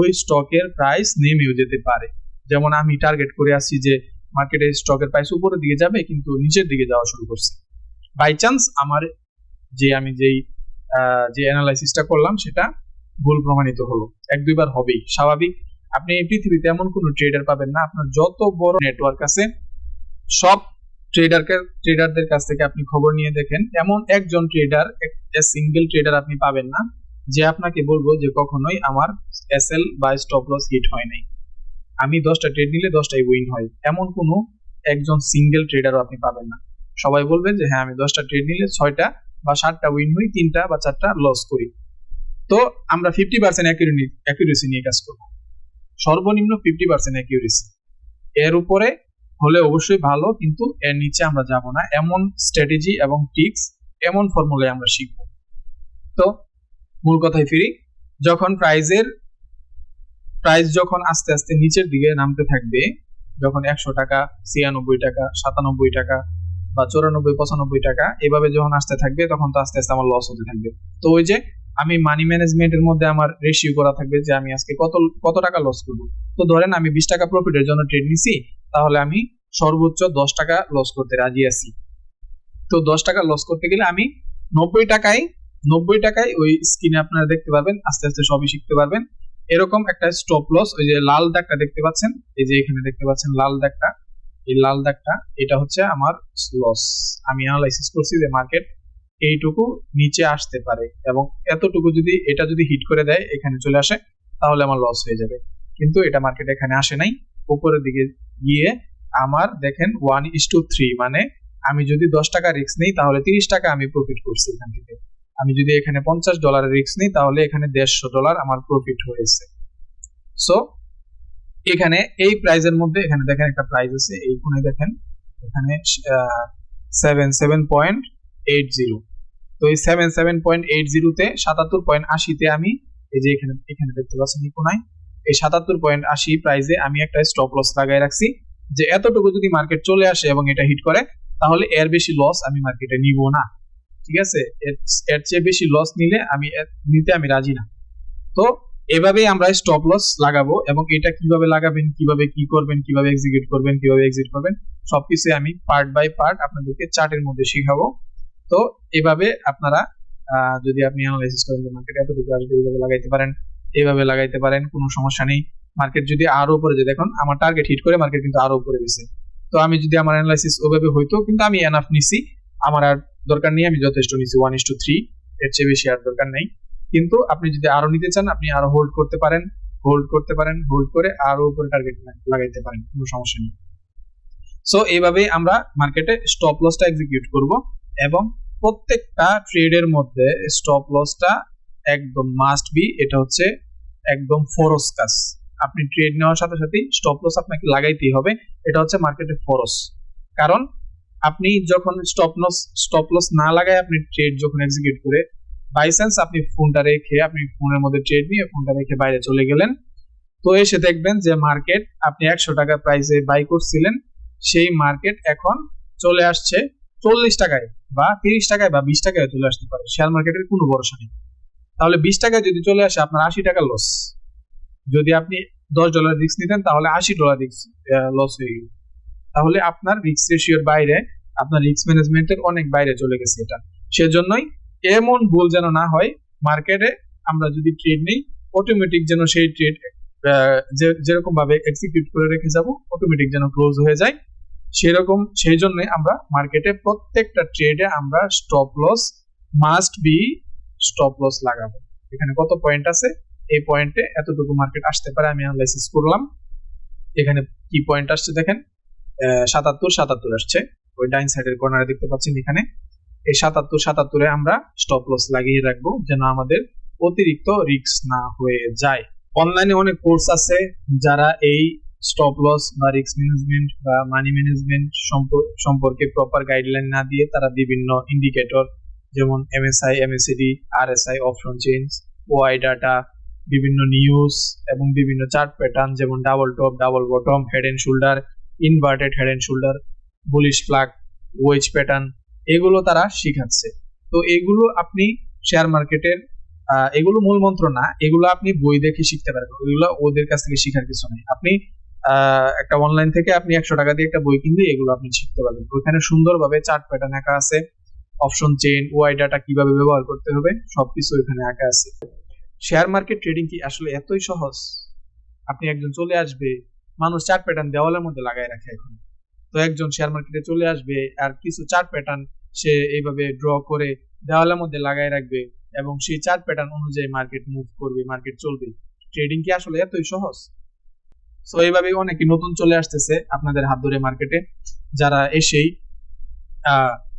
ওই স্টকের প্রাইস নেমেও যেতে পারে। যেমন আমি টার্গেট করে আসছি যে মার্কেটে স্টকের প্রাইস উপরের দিকে যাবে কিন্তু নিচের দিকে যাওয়া শুরু করছে। বাই চান্স আমার আমি যেই যে অ্যানালাইসিসটা করলাম সেটা ভুল প্রমাণিত হলো। 1-2 বার হবেই, স্বাভাবিক। আপনি এই পৃথিবীতে এমন কোনো ট্রেডার পাবেন না, আপনার যত বড় নেটওয়ার্ক আছে সব ট্রেডারদের কাছ থেকে আপনি খবর নিয়ে দেখেন, এমন একজন ট্রেডার, সিঙ্গেল ট্রেডার আপনি পাবেন না যে আপনাকে বলবো যে কখনোই আমার এসএল বা স্টপ লস হিট হয় নাই, আমি 10টা ট্রেড নিলে 10টাই উইন হয়, এমন কোনো একজন সিঙ্গেল ট্রেডারও আপনি পাবেন না। সবাই বলবেন যে হ্যাঁ আমি 10টা ট্রেড নিলে 6টা বা 7টা উইন হই, 3টা বা 4টা লস করি। তো আমরা 50% অ্যাকুরেসি নিয়ে কাজ করব, সর্বনিম্ন 50% অ্যাকুরেসি। এর উপরে হলে অবশ্যই ভালো, কিন্তু এর নিচে আমরা যাব না। এমন স্ট্র্যাটেজি এবং টিক্স, এমন ফর্মুলায় আমরা শিখব। তো মূল কথায় ফিরি, যখন প্রাইস যখন আস্তে আস্তে নিচের দিকে নামতে থাকবে, যখন 100 টাকা, 96 টাকা, 97 টাকা বা 94, 95 টাকা এভাবে যখন আসতে থাকবে, তখন তো আস্তে আস্তে আমার লস হতে থাকবে। তো ওই যে আমি মানি ম্যানেজমেন্টের মধ্যে আমার রেশিও করা থাকবে যে আমি আজকে কত টাকা লস করব। তো ধরেন আমি 20 টাকা প্রফিটের জন্য ট্রেড নিছি, তাহলে আমি সর্বোচ্চ 10 টাকা লস করতে রাজি আছি। তো 10 টাকা লস করতে গেলে আমি 90 টাকায় ওই স্ক্রিনে আপনারা দেখতে পারবেন, আস্তে আস্তে সবই শিখতে পারবেন। এরকম একটা স্টপ লস, ওই যে লাল দাগটা দেখতে পাচ্ছেন, এই যে এখানে দেখতে পাচ্ছেন লাল দাগটা, এই লাল দাগটা এটা হচ্ছে আমার লস। আমি অ্যানালাইসিস করছি যে মার্কেট এইটুকু নিচে আসতে পারে এবং এতটুকু যদি এটা যদি হিট করে দেয়, এখানে চলে আসে, তাহলে আমার লস হয়ে যাবে। কিন্তু এটা মার্কেট এখানে আসে নাই, উপরের দিকে গিয়ে আমার দেখেন 1:3, মানে আমি যদি 10 টাকা রিস্ক নিই তাহলে 30 টাকা আমি প্রফিট করছি এখান থেকে। আমি যদি এখানে $50 রিস্ক নিই তাহলে এখানে $150 আমার প্রফিট হয়েছে। সো এখানে এই প্রাইজের মধ্যে, এখানে দেখেন একটা প্রাইস আছে, এই কোণে দেখেন এখানে 77.80। তো এই 77.80 তে 77.80 তে আমি এই যে এখানে দেখতে পাচ্ছেন এই কোণায়, এই 77.80 প্রাইসে আমি একটা স্টপ লস লাগাই রাখছি যে এতটুকু যদি মার্কেট চলে আসে এবং এটা হিট করে, তাহলে এর বেশি লস আমি মার্কেটে নিব না। ঠিক আছে, এর চেয়ে বেশি লস নিতে আমি রাজি না। তো এভাবেই আমরা স্টপ লস লাগাবো, এবং এটা কিভাবে লাগাবেন, কিভাবে কি করবেন, কিভাবে এক্সিকিউট করবেন, কিভাবে এক্সিট করবেন, সবকিছু আমি পার্ট বাই পার্ট আপনাদেরকে চার্টের মধ্যে শিখাবো। তো এভাবে আপনারা যদি আপনি অ্যানালাইসিস করেন যে মার্কেট এতটুকু আসবে, এইভাবে লাগাইতে পারেন, এইভাবে লাগাইতে পারেন, কোনো সমস্যা নেই। মার্কেট যদি আরো উপরে যায়, দেখুন আমার টার্গেট হিট করে মার্কেট কিন্তু আরো উপরে গেছে। তো আমি যদি আমার অ্যানালাইসিস ওইভাবে হইতো, কিন্তু আমি এনাফ নিছি, আমার আর দরকার নেই, আমি যথেষ্ট নিছি 1:3, এর চেয়ে বেশি আর দরকার নেই। কিন্তু আপনি যদি আরো নিতে চান, আপনি আরো হোল্ড করতে পারেন, হোল্ড করে আরো উপরে টার্গেট লাগাইতে পারেন, কোনো সমস্যা নেই। সো এইভাবেই আমরা মার্কেটে স্টপ লসটা এক্সিকিউট করব, এবং প্রত্যেকটা ট্রেডের মধ্যে স্টপ লসটা একদম মাস্ট বি, এটা হচ্ছে একদম ফরজ কাজ। আপনি ট্রেড নেওয়ার সাথে সাথে স্টপ লস আপনাকে লাগাইতেই হবে, এটা হচ্ছে মার্কেটে ফরজ। কারণ আপনি যখন স্টপ লস না লাগায় আপনি ট্রেড যখন এক্সিকিউট করে, বাই চান্স আপনি ফোনটা রেখে, আপনি ফোনের মধ্যে ট্রেড নিয়ে ফোনটা রেখে বাইরে চলে গেলেন, তো এসে দেখবেন যে মার্কেট আপনি 100 টাকা প্রাইসে বাই করছিলেন, সেই মার্কেট এখন চলে আসছে 40 টাকায় বা 30 টাকায় বা 20 টাকায় চলে আসতে পারে। শেয়ার মার্কেটের কোনো ভরসা নেই। তাহলে 20 টাকায় যদি চলে আসে, আপনার 80 টাকা লস। যদি আপনি $10 রিস্ক নিতেন, তাহলে $80 লস হয়ে গেল। তাহলে আপনার রিস্ক রেশিওর বাইরে, আপনার রিস্ক ম্যানেজমেন্টের অনেক বাইরে চলে গেছে এটা। সেজন্যই এমন ভুল যেন না হয়, মার্কেটে আমরা যদি ট্রেড নেই, অটোমেটিক যেন সেই ট্রেড যেরকম ভাবে এক্সিকিউট করে রেখে যাব, অটোমেটিক যেন ক্লোজ হয়ে যায়, সেই জন্য আমরা মার্কেটে প্রত্যেকটা ট্রেডে আমরা মাস্ট বি স্টপ লস লাগাবো। এখানে কত পয়েন্ট আছে, এই পয়েন্টে এতটুকু মার্কেট আসতে পারে, আমি অ্যানালাইসিস করলাম। এখানে কি পয়েন্ট আসছে দেখেন, 77 আসছে, ওই ডাইন সাইডের কর্নারে দেখতে পাচ্ছেন এখানে। এই 77 আমরা স্টপ লস লাগিয়ে রাখবো, যেন আমাদের অতিরিক্ত রিস্ক না হয়ে যায়। অনলাইনে অনেক কোর্স আছে, যারা এই স্টপ লস বা রিস্ক ম্যানেজমেন্ট বা মানি ম্যানেজমেন্ট সম্পর্কে প্রপার গাইডলাইন না দিয়ে তারা বিভিন্ন ইন্ডিকেটর, যেমন MSI, MACD, RSI, option change, OI data, বিভিন্ন নিউজ এবং বিভিন্ন চার্ট প্যাটার্ন, যেমন double top, double bottom, head and shoulder, inverted head and shoulder, bullish flag, wedge pattern, এগুলো তারা শিখাচ্ছে। তো এগুলো আপনি শেয়ার মার্কেটের এগুলো মূল মন্ত্র না, এগুলো আপনি বই দেখে শিখতে পারবেন, ওইগুলো ওদের কাছ থেকে শেখার কিছু নেই। আপনি একটা অনলাইন থেকে আপনি 100 টাকা দিয়ে একটা বই কিনলে এগুলো আপনি শিখতে পারবেন। ওইখানে সুন্দরভাবে চার্ট প্যাটার্ন আঁকা আছে, অপশন চেইন, ওয়াই ডাটা কিভাবে ব্যবহার করতে হবে সবকিছু এখানে আঁকা আছে। শেয়ার মার্কেট ট্রেডিং কি আসলে এতই সহজ? আপনি একজন চলে আসবে, মানুষ চার্ট প্যাটার্ন দেওয়ালের মধ্যে লাগায় রাখে এখন, তো একজন শেয়ার মার্কেটে চলে আসবে আর কিছু চার্ট প্যাটার্ন সে এইভাবে ড্র করে দেওয়ালের মধ্যে লাগায় রাখবে এবং সেই চার্ট প্যাটার্ন অনুযায়ী মার্কেট মুভ করবে, মার্কেট চলবে। ট্রেডিং কি আসলে এতই সহজ? সো এইভাবে অনেকে নতুন চলে আসতেছে আপনাদের হাত ধরে মার্কেটে, যারা এসেই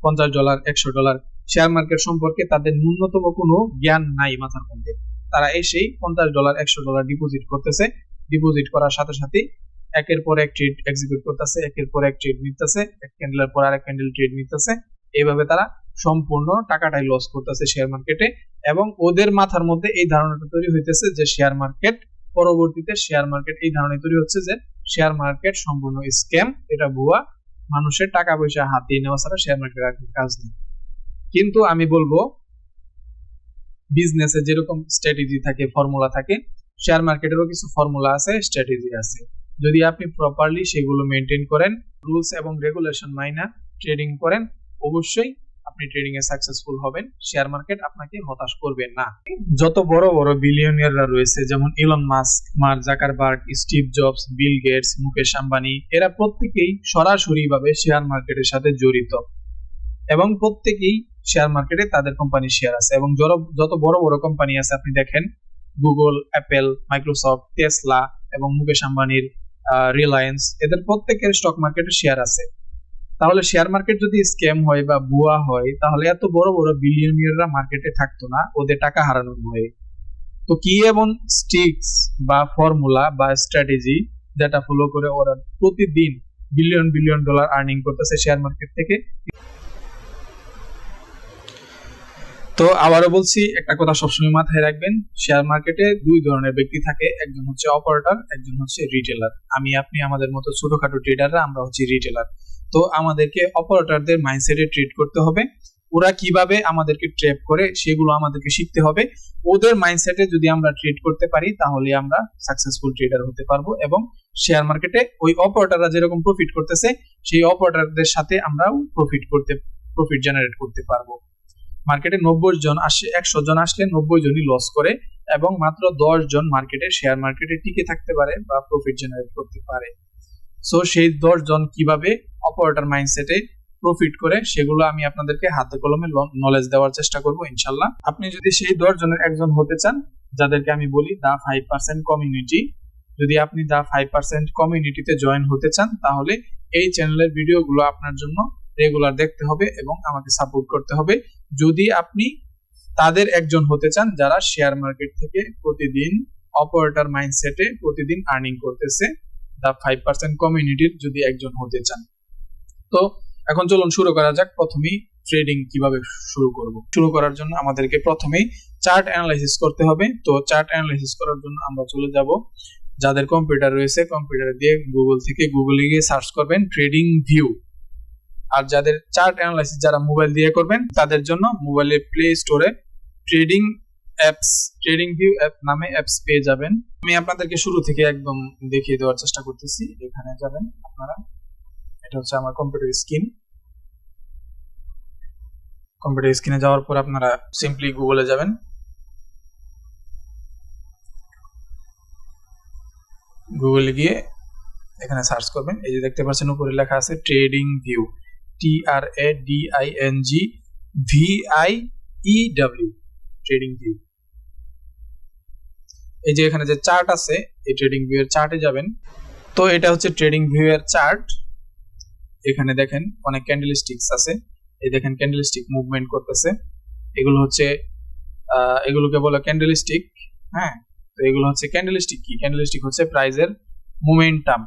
$50 $100 শেয়ার মার্কেট সম্পর্কে তাদের ন্যূনতম কোনো জ্ঞান নাই মাথার মধ্যে, তারা এসেই $50 $100 ডিপোজিট করতেছে, ডিপোজিট করার সাথে সাথে একের পর এক ট্রেড এক্সিকিউট করতেছে, একের পর এক ট্রেড নিতেছে, এক ক্যান্ডেলের পর আরেক ক্যান্ডেল ট্রেড নিতেছে, এইভাবে তারা সম্পূর্ণ টাকাটাই লস করতেছে শেয়ার মার্কেটে। এবং ওদের মাথার মধ্যে এই ধারণাটা তৈরি হইতেছে যে শেয়ার মার্কেট, পরবর্তীতে শেয়ার মার্কেট এই ধারণা তৈরি হচ্ছে যে শেয়ার মার্কেট সম্পূর্ণ স্ক্যাম, এটা ভুয়া, মানুষের টাকা পয়সা হাতিয়ে নেওয়া ছাড়া শেয়ার মার্কেট কাজ নেই। কিন্তু আমি বলবো বিজনেসে যেরকম স্ট্র্যাটেজি থাকে, ফর্মুলা থাকে, শেয়ার মার্কেটেরও কিছু ফর্মুলা আছে, স্ট্র্যাটেজি আছে। যদি আপনি প্রপারলি সেগুলো মেনটেন করেন, রুলস এবং রেগুলেশন মাইনা ট্রেডিং করেন, অবশ্যই আপনি ট্রেডিং এ সাকসেসফুল হবেন, শেয়ার মার্কেট আপনাকে হতাশ করবে না। যত বড় বড় বিলিয়নিয়াররা রয়েছে যেমন Elon Musk, Mark Zuckerberg, Steve Jobs, Bill Gates, Mukesh Ambani, এরা প্রত্যেকেই সরাসরি ভাবে শেয়ার মার্কেটের সাথে জড়িত এবং প্রত্যেকেই শেয়ার মার্কেটে তাদের কোম্পানির শেয়ার আছে। এবং যত বড় বড় কোম্পানি আছে আপনি দেখেন, গুগল, অ্যাপেল, মাইক্রোসফট, টেসলা এবং মুকেশ আম্বানির রিলায়েন্স, এদের প্রত্যেকের স্টক মার্কেটে শেয়ার আছে। তাহলে শেয়ার মার্কেট যদি স্ক্যাম হয় বা ভুয়া হয়, তাহলে এত বড় বড় বিলিয়নিয়াররা মার্কেটে থাকতো না ওদের টাকা হারানোর ভয়ে। তো কি এমন স্টিক্স বা ফর্মুলা বা স্ট্র্যাটেজি যেটা ফলো করে ওরা প্রতিদিন বিলিয়ন বিলিয়ন ডলার আর্নিং করতেছে শেয়ার মার্কেট থেকে? তো আবারও বলছি, একটা কথা সবসময় মাথায় রাখবেন, শেয়ার মার্কেটে দুই ধরনের ব্যক্তি থাকে, একজন হচ্ছে অপারেটর, একজন হচ্ছে রিটেলার। আপনি আমাদের মতো ছোটখাটো ট্রেডাররা আমরা হচ্ছে রিটেলার। তো আমাদেরকে অপারেটরদের মাইন্ডসেটে ট্রেড করতে হবে, ওরা কিভাবে আমাদেরকে ট্র্যাপ করে সেগুলো আমাদেরকে শিখতে হবে। ওদের মাইন্ডসেটে যদি আমরা ট্রেড করতে পারি তাহলে আমরা সাকসেসফুল ট্রেডার হতে পারবো এবং শেয়ার মার্কেটে ওই অপারেটররা যেরকম প্রফিট করতেছে সেই অপারেটরদের সাথে আমরাও প্রফিট জেনারেট করতে পারবো। মার্কেটে 90 জন আসে, 100 জন আসলে 90 জনই লস করে এবং মাত্র 10 জন মার্কেটে শেয়ার মার্কেটে টিকে থাকতে পারে বা প্রফিট জেনারেট করতে পারে। সো সেই 10 জন কিভাবে অপারেটর মাইন্ডসেটে প্রফিট করে সেগুলো আমি আপনাদেরকে হাতে কলমে নলেজ দেওয়ার চেষ্টা করব ইনশাল্লাহ। আপনি যদি সেই 10 জনের একজন হতে চান, যাদেরকে আমি বলি দা 5% কমিউনিটি, যদি আপনি দা 5% কমিউনিটিতে জয়েন হতে চান তাহলে এই চ্যানেলের ভিডিওগুলো আপনার জন্য রেগুলার দেখতে হবে এবং আমাকে সাপোর্ট করতে হবে। যদি আপনি তাদের একজন হতে চান যারা শেয়ার মার্কেট থেকে প্রতিদিন অপারেটর মাইন্ডসেটে প্রতিদিন আর্নিং করতেছে, দা 5% কমিউনিটির যদি একজন হতে চান। তো এখন চলুন শুরু করা যাক। প্রথমেই ট্রেডিং কিভাবে শুরু করব। শুরু করার জন্য আমাদেরকে প্রথমেই চার্ট অ্যানালাইসিস করতে হবে। তো চার্ট অ্যানালাইসিস করার জন্য আমরা চলে যাব, যাদের কম্পিউটার রয়েছে কম্পিউটারে দিয়ে গুগলে গিয়ে সার্চ করবেন ট্রেডিং ভিউ। আর যাদের চার্ট অ্যানালাইসিস যারা মোবাইল দিয়ে করবেন তাদের জন্য মোবাইলে প্লে স্টোরে ট্রেডিং ভিউ অ্যাপ নামে অ্যাপস পেয়ে যাবেন। আমি আপনাদেরকে শুরু থেকে একদম দেখিয়ে দেওয়ার চেষ্টা করতেছি। এখানে যাবেন আপনারা, এটা হচ্ছে আমার কম্পিউটার স্ক্রিন। কম্পিউটার স্ক্রিনে যাওয়ার পর আপনারা সিম্পলি গুগলে যাবেন, গুগলে গিয়ে এখানে সার্চ করবেন। এই যে দেখতে পাচ্ছেন উপরে লেখা আছে trading view, TRADING trading view. এই যে এখানে যে চার্ট আছে, এই ট্রেডিং ভিউ এর চার্টে যাবেন। তো এটা হচ্ছে ট্রেডিং ভিউ এর চার্ট। এখানে দেখেন অনেক ক্যান্ডেলস্টিক্স আছে, এই দেখেন ক্যান্ডেলস্টিক মুভমেন্ট করতেছে। এগুলো হচ্ছে এগুলোকে বলে ক্যান্ডেলস্টিক। হ্যাঁ, তো এগুলো হচ্ছে ক্যান্ডেলস্টিক। কি ক্যান্ডেলস্টিক হচ্ছে প্রাইজের মোমেন্টাম,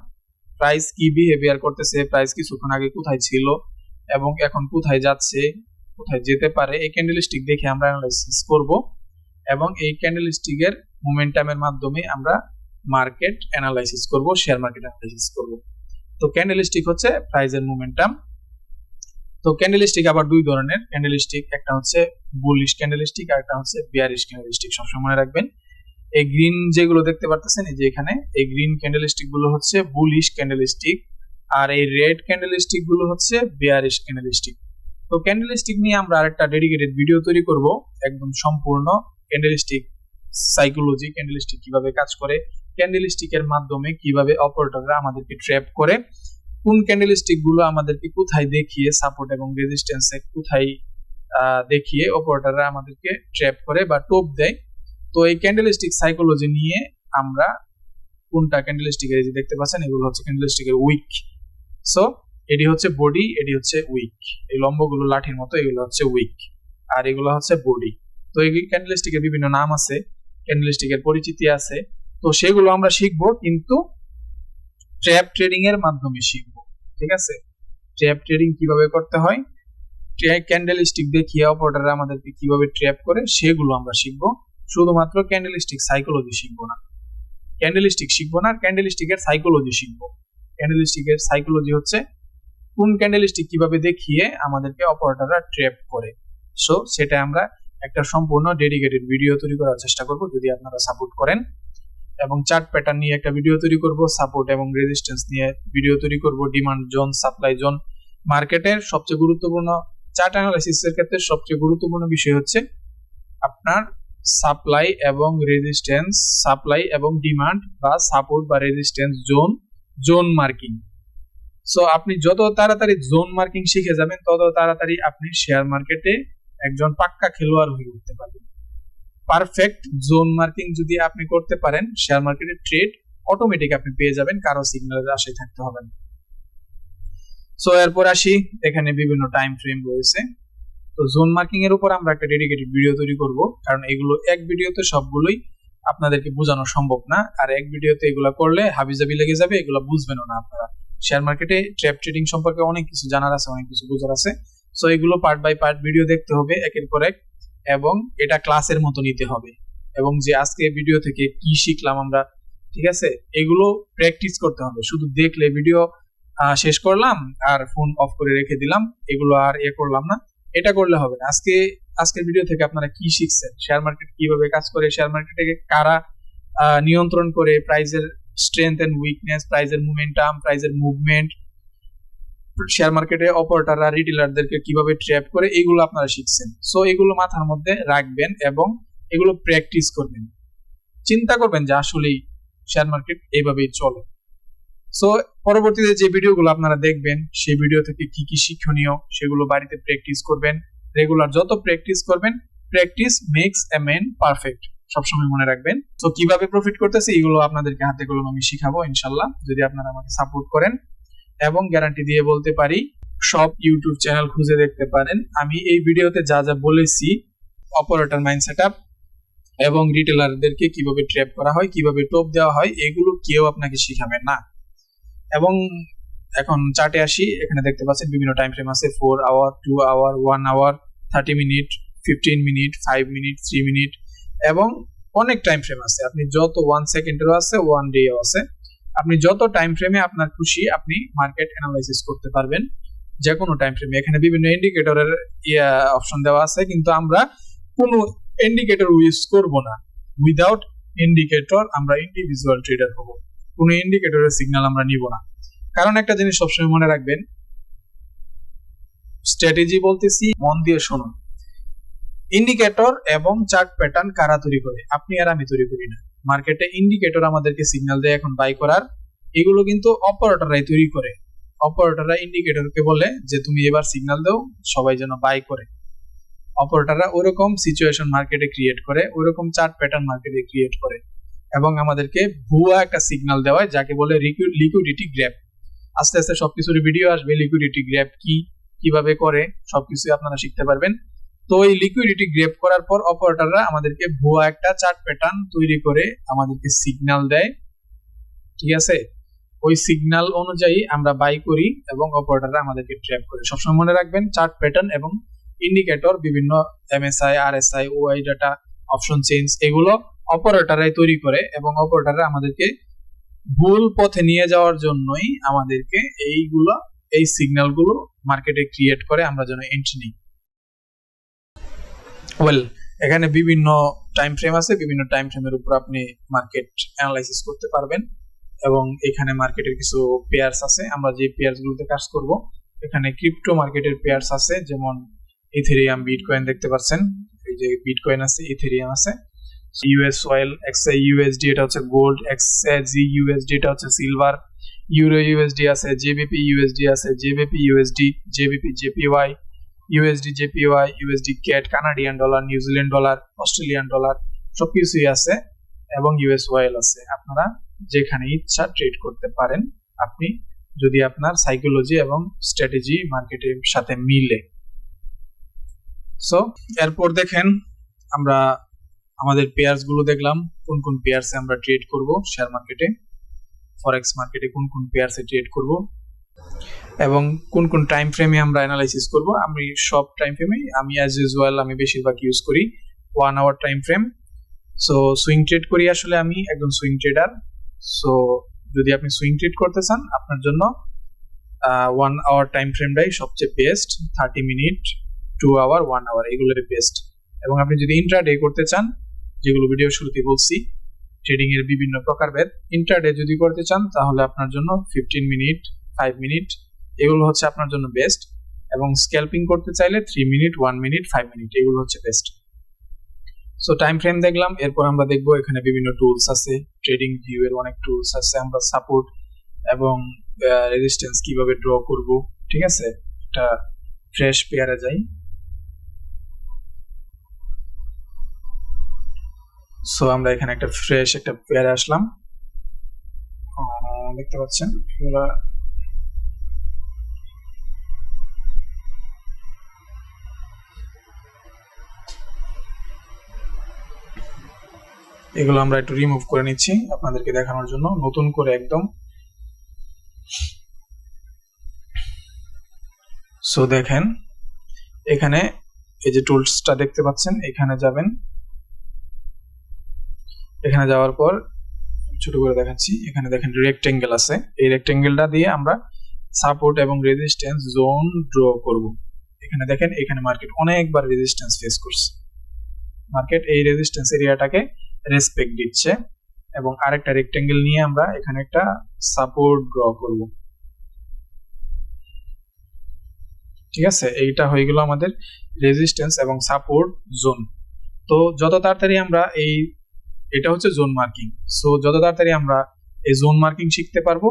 প্রাইস কি বিহেভিয়ার করতেছে, প্রাইস কিছুক্ষণ আগে কোথায় ছিল এবং এখন কোথায় যাচ্ছে, কোথায় যেতে পারে, এই ক্যান্ডেলস্টিক দেখে আমরা অ্যানালাইসিস করব এবং এই ক্যান্ডেলস্টিকের মোমেন্টামের মাধ্যমে আমরা মার্কেট অ্যানালাইসিস করব, শেয়ার মার্কেট অ্যানালাইসিস করব। তো ক্যান্ডেলস্টিক হচ্ছে প্রাইজের মোমেন্টাম। তো ক্যান্ডেলস্টিক আবার দুই ধরনের ক্যান্ডেলস্টিক, একটা হচ্ছে বুলিশ ক্যান্ডেলস্টিক আর একটা হচ্ছে বিয়ারিশ ক্যান্ডেলস্টিক। সবসময় মনে রাখবেন, এই গ্রিন যেগুলো দেখতে পারতেছেন এই যে এখানে, এই গ্রিন ক্যান্ডেলস্টিক গুলো হচ্ছে বুলিশ ক্যান্ডেলস্টিক আর এই রেড ক্যান্ডেলস্টিক গুলো হচ্ছে বিয়ারিশ ক্যান্ডেলস্টিক। তো ক্যান্ডেলস্টিক নিয়ে আমরা আরেকটা ডেডিকেটেড ভিডিও তৈরি করব, একদম সম্পূর্ণ ক্যান্ডেলস্টিক সাইকোলজি, ক্যান্ডেলস্টিক কিভাবে কাজ করে, ক্যান্ডেলস্টিকের মাধ্যমে কিভাবে অপারেটররা আমাদেরকে ট্র্যাপ করে, কোন ক্যান্ডেলস্টিক গুলো আমাদেরকে কোথায় দেখিয়ে সাপোর্ট এবং রেজিস্ট্যান্সে কোথায় দেখিয়ে অপারেটররা আমাদেরকে ট্র্যাপ করে বা টোপ দেয়। তো এই ক্যান্ডেলস্টিক সাইকোলজি নিয়ে আমরা কোনটা ক্যান্ডেলস্টিকের, এই যে দেখতে পাচ্ছেন এগুলো হচ্ছে ক্যান্ডেলস্টিকের উইক। সো এটি হচ্ছে বডি, এটি হচ্ছে উইক। এই লম্বগুলো লাঠির মতো, এগুলো হচ্ছে উইক আর এগুলো হচ্ছে বডি। তো এই ক্যান্ডেলস্টিকের বিভিন্ন নাম আছে, ক্যান্ডেলস্টিকের পরিচিতি আছে, তো সেগুলো আমরা শিখবো, কিন্তু ট্র্যাপ ট্রেডিং এর মাধ্যমে শিখবো। ঠিক আছে, ট্র্যাপ ট্রেডিং কিভাবে করতে হয়, ক্যান্ডেলস্টিক দেখিয়ে অপারেটররা আমাদেরকে কিভাবে ট্র্যাপ করে সেগুলো আমরা শিখবো। শুধুমাত্র ক্যান্ডেলস্টিক সাইকোলজি শিখবো না, ক্যান্ডেলস্টিকের সাইকোলজি শিখবো। ক্যান্ডেলস্টিকের সাইকোলজি হচ্ছে কোন ক্যান্ডেলস্টিক কিভাবে দেখিয়ে আমাদেরকে অপারেটররা ট্র্যাপ করে। সো সেটা আমরা একটা সম্পূর্ণ ডেডিকেটেড ভিডিও তৈরি করার চেষ্টা করব যদি আপনারা সাপোর্ট করেন, এবং চার্ট প্যাটার্ন নিয়ে একটা ভিডিও তৈরি করব, সাপোর্ট এবং রেজিস্ট্যান্স নিয়ে ভিডিও তৈরি করব, ডিমান্ড জোন, সাপ্লাই জোন। মার্কেটের সবচেয়ে গুরুত্বপূর্ণ চার্ট অ্যানালাইসিসের ক্ষেত্রে সবচেয়ে গুরুত্বপূর্ণ বিষয় হচ্ছে আপনার সাপ্লাই এবং রেজিস্ট্যান্স, সাপ্লাই এবং ডিমান্ড বা সাপোর্ট বা রেজিস্ট্যান্স জোন মার্কিং। সো আপনি যত তাড়াতাড়ি জোন মার্কিং শিখে যাবেন তত তাড়াতাড়ি আপনি শেয়ার মার্কেটে একজন পাক্কা খেলোয়াড় হয়ে উঠতে পারবেন। পারফেক্ট জোন মার্কিং যদি আপনি করতে পারেন, শেয়ার মার্কেটে ট্রেড অটোমেটিক আপনি পেয়ে যাবেন, কারো সিগন্যালের আশায় থাকতে হবে না। সো এরপর আসি, এখানে বিভিন্ন টাইম ফ্রেম রয়েছে। তো জোন মার্কিং এর উপর আমরা একটা ডেডিকেটেড ভিডিও তৈরি করব, কারণ এগুলো এক ভিডিওতে সবগুলোই আপনাদেরকে বোঝানো সম্ভব না, আর এক ভিডিওতে এগুলো করলে হাবিজাবি লেগে যাবে, এগুলো বুঝবেনও না আপনারা। শেয়ার মার্কেটে ট্র্যাপ ট্রেডিং সম্পর্কে অনেক কিছু জানার আছে, অনেক কিছু বোঝার আছে। সো এগুলো পার্ট বাই পার্ট ভিডিও দেখতে হবে একের পর এক, এবং এটা ক্লাসের মতো নিতে হবে, এবং যে আজকে ভিডিও থেকে কি শিখলাম আমরা, ঠিক আছে, এগুলো প্র্যাকটিস করতে হবে। শুধু দেখলে ভিডিও শেষ করলাম আর ফোন অফ করে রেখে দিলাম, এগুলো আর করলাম না, এটা করলে হবে না। আজকের ভিডিও থেকে আপনারা কি শিখছেন, শেয়ার মার্কেট কিভাবে কাজ করে, শেয়ার মার্কেটে কারা নিয়ন্ত্রণ করে, প্রাইসের স্ট্রেংথ এন্ড উইকনেস, প্রাইসের মোমেন্টাম, প্রাইসের মুভমেন্ট, শেয়ার মার্কেটে অপারেটররা রিটেলারদেরকে কিভাবে ট্র্যাপ করে, এগুলো আপনারা শিখছেন। সো এগুলো মাথার মধ্যে রাখবেন এবং এগুলো প্র্যাকটিস করবেন, চিন্তা করবেন যে আসলেই শেয়ার মার্কেট এইভাবেই চলে। সো পরবর্তীতে যে ভিডিওগুলো আপনারা দেখবেন সেই ভিডিও থেকে কি কি শিক্ষণীয় সেগুলো বাড়িতে প্র্যাকটিস করবেন। রেগুলার যত প্র্যাকটিস করবেন, practice makes a man perfect, সবসময় মনে রাখবেন। তো কিভাবে প্রফিট করতেছে এগুলো আপনাদেরকে হাতে কলমে আমি শিখাবো ইনশাল্লাহ, যদি আপনারা আমাকে সাপোর্ট করেন, এবং গ্যারান্টি দিয়ে বলতে পারি সব ইউটিউব চ্যানেল খুঁজে দেখতে পারেন। আমি এই ভিডিওতে যা যা বলেছি, অপারেটর মাইন্ড সেটআপ এবং রিটেলারদেরকে কিভাবে ট্র্যাপ করা হয়, কিভাবে টোপ দেওয়া হয়, এগুলো কেউ আপনাকে শিখাবে না। এবং এখন চার্টে আসি, এখানে দেখতে পাচ্ছেন বিভিন্ন টাইম ফ্রেম আছে, 4 hour, 2 hour, 1 hour, 30 minute, 15 minute, 5 minute, 3 minute, এবং অনেক টাইম ফ্রেম আছে। আপনি যত 1 সেকেন্ডেরও আছে, 1 ডেও আছে, আপনি যত টাইম ফ্রেমে আপনার খুশি আপনি মার্কেট অ্যানালাইসিস করতে পারবেন, যে কোনো টাইম ফ্রেমে। এখানে বিভিন্ন ইন্ডিকেটরের অপশন দেওয়া আছে, কিন্তু আমরা কোনো ইন্ডিকেটর ইউজ করব না। উইদাউট ইন্ডিকেটর আমরা ইন্ডিভিজুয়াল ট্রেডার হব, কোনো ইন্ডিকেটরের সিগন্যাল আমরা নিব না। কারণ একটা জিনিস সবসময় মনে রাখবেন, স্ট্র্যাটেজি বলতেছি, মন দিয়ে শুনুন। ইন্ডিকেটর এবং চার্ট প্যাটার্ন কারা তৈরি করে? আপনি আর আমি তৈরি করি না। মার্কেটে ইন্ডিকেটর আমাদেরকে সিগন্যাল দেয় এখন বাই করার, এগুলো কিন্তু অপারেটররাই তৈরি করে। অপারেটররা ইন্ডিকেটরকে বলে যে তুমি এবার সিগন্যাল দাও, সবাই যেন বাই করে। অপারেটররা ওইরকম সিচুয়েশন মার্কেটে ক্রিয়েট করে, ওইরকম চার্ট প্যাটার্ন মার্কেটে ক্রিয়েট করে, এবং আমাদেরকে ভুয়া একটা সিগন্যাল দেওয়ায়, যাকে বলে লিকুইডিটি গ্র্যাপ। আস্তে আস্তে সবকিছুর ভিডিও আসবে, লিকুইডিটি গ্র্যাপ কি, কিভাবে করে, সবকিছু আপনারা শিখতে পারবেন। তো এই লিকুইডিটি গ্র্যাপ করার পর অপারেটররা আমাদেরকে ভুয়া একটা চার্ট প্যাটার্ন তৈরি করে আমাদেরকে সিগন্যাল দেয়, ঠিক আছে। ওই সিগন্যাল অনুযায়ী আমরা বাই করি এবং অপারেটররা আমাদেরকে ট্র্যাপ করে। সবসময় মনে রাখবেন, চার্ট প্যাটার্ন এবং ইন্ডিকেটর, বিভিন্ন MSI, RSI, OI data, option change, এগুলো অপারেটররাই তৈরি করে, এবং অপারেটররা আমাদেরকে ভুল পথে নিয়ে যাওয়ার জন্যই আমাদেরকে এই সিগন্যালগুলো মার্কেটে ক্রিয়েট করে, আমরা যেন এন্ট্রি নিই। এখানে বিভিন্ন টাইম ফ্রেম আছে, বিভিন্ন টাইম ফ্রেমের উপর আপনি মার্কেট অ্যানালাইসিস করতে পারবেন, এবং এখানে মার্কেটের কিছু পেয়ারস আছে, আমরা যে পেয়ারস গুলোতে কাজ করব এখানে ক্রিপ্টো মার্কেটের পেয়ারস আছে, যেমন ইথেরিয়াম, বিটকয়েন দেখতে পাচ্ছেন, এই যে বিটকয়েন আছে, ইথেরিয়াম আছে, ইউএস অয়েল, এক্সআই ইউএসডি এটা হচ্ছে গোল্ড, এক্সজি ইউএসডি এটা হচ্ছে সিলভার, ইউরো ইউএসডি আছে, জেবিপি ইউএসডি আছে, JBP USD, JBP JPY, USD JPY, USD cat, Canadian dollar, New Zealand dollar, Australian dollar সবকিছুই আছে, এবং ইউএস অয়েল আছে। আপনারা যেখানে ইচ্ছা ট্রেড করতে পারেন আপনি, যদি আপনার সাইকোলজি এবং স্ট্র্যাটেজি মার্কেটের সাথে মিলে। সো এরপর দেখেন আমরা আমাদের পেয়ারস গুলো দেখলাম, কোন কোন পেয়ারসে আমরা ট্রেড করব শেয়ার মার্কেটে, ফরেক্স মার্কেটে কোন কোন পেয়ারসে ট্রেড করব, এবং কোন কোন টাইম ফ্রেমে আমরা অ্যানালাইসিস করব। আমি সব টাইম ফ্রেমে, আমি অ্যাজ ইউজুয়াল আমি বেশিরভাগ ইউজ করি 1 hour time frame. So swing trade করি, আসলে আমি একজন সুইং ট্রেডার। সো যদি আপনি সুইং ট্রেড করতে চান, আপনার জন্য 1 আওয়ার টাইম ফ্রেমটাই সবচেয়ে বেস্ট, 30 মিনিট, 2 আওয়ার, 1 আওয়ার এগুলোর বেস্ট। এবং আপনি যদি ইন্ট্রাডে করতে চান, যেগুলো ভিডিও শুরুতে বলছি, ট্রেডিং এর বিভিন্ন প্রকারভেদ, ইন্ট্রাডে যদি করতে চান তাহলে আপনার জন্য 15 মিনিট, 5 মিনিট এগুলো হচ্ছে আপনার জন্য বেস্ট। এবং স্ক্যাল্পিং করতে চাইলে 3 মিনিট, 1 মিনিট, 5 মিনিট এগুলো হচ্ছে বেস্ট। সো টাইম ফ্রেম দেখলাম, এরপর আমরা দেখবো এখানে বিভিন্ন টুলস আছে, ট্রেডিং ভিউ এর অনেক টুলস আছে, আমরা সাপোর্ট এবং রেজিস্ট্যান্স কিভাবে ড্র করব। ঠিক আছে, এটা ফ্রেশ পেয়ারে যাই। সো আমরা এখানে একটা ফ্রেশ একটা পেয়ারে আসলাম, দেখতে পাচ্ছেন এগুলো আমরা একটু রিমুভ করে নিচ্ছি আপনাদেরকে দেখানোর জন্য, নতুন করে একদম। সো দেখেন এখানে এই যে টুলসটা দেখতে পাচ্ছেন, এখানে যাবেন, এখানে যাওয়ার পর ছোট করে দেখাচ্ছি, এখানে দেখেন রেক্টেঙ্গেল আছে, এই রেক্টেঙ্গেলটা দিয়ে আমরা সাপোর্ট এবং রেজিস্ট্যান্স জোন ড্র করব। এখানে দেখেন, এখানে মার্কেট অনেকবার রেজিস্ট্যান্স ফেস করছে, মার্কেট এই রেজিস্ট্যান্স এরিয়াটাকে রেসপেক্ট দিচ্ছে, এবং আরেকটা রেক্টেঙ্গেল নিয়ে আমরা এখানে একটা সাপোর্ট ড্র করব। ঠিক আছে, এইটা হয়ে গেল আমাদের রেজিস্ট্যান্স এবং সাপোর্ট জোন। তো যত তাড়াতাড়ি আমরা এটা হচ্ছে জোন মার্কিং। সো যত তাড়াতাড়ি আমরা এই জোন মার্কিং শিখতে পারবো,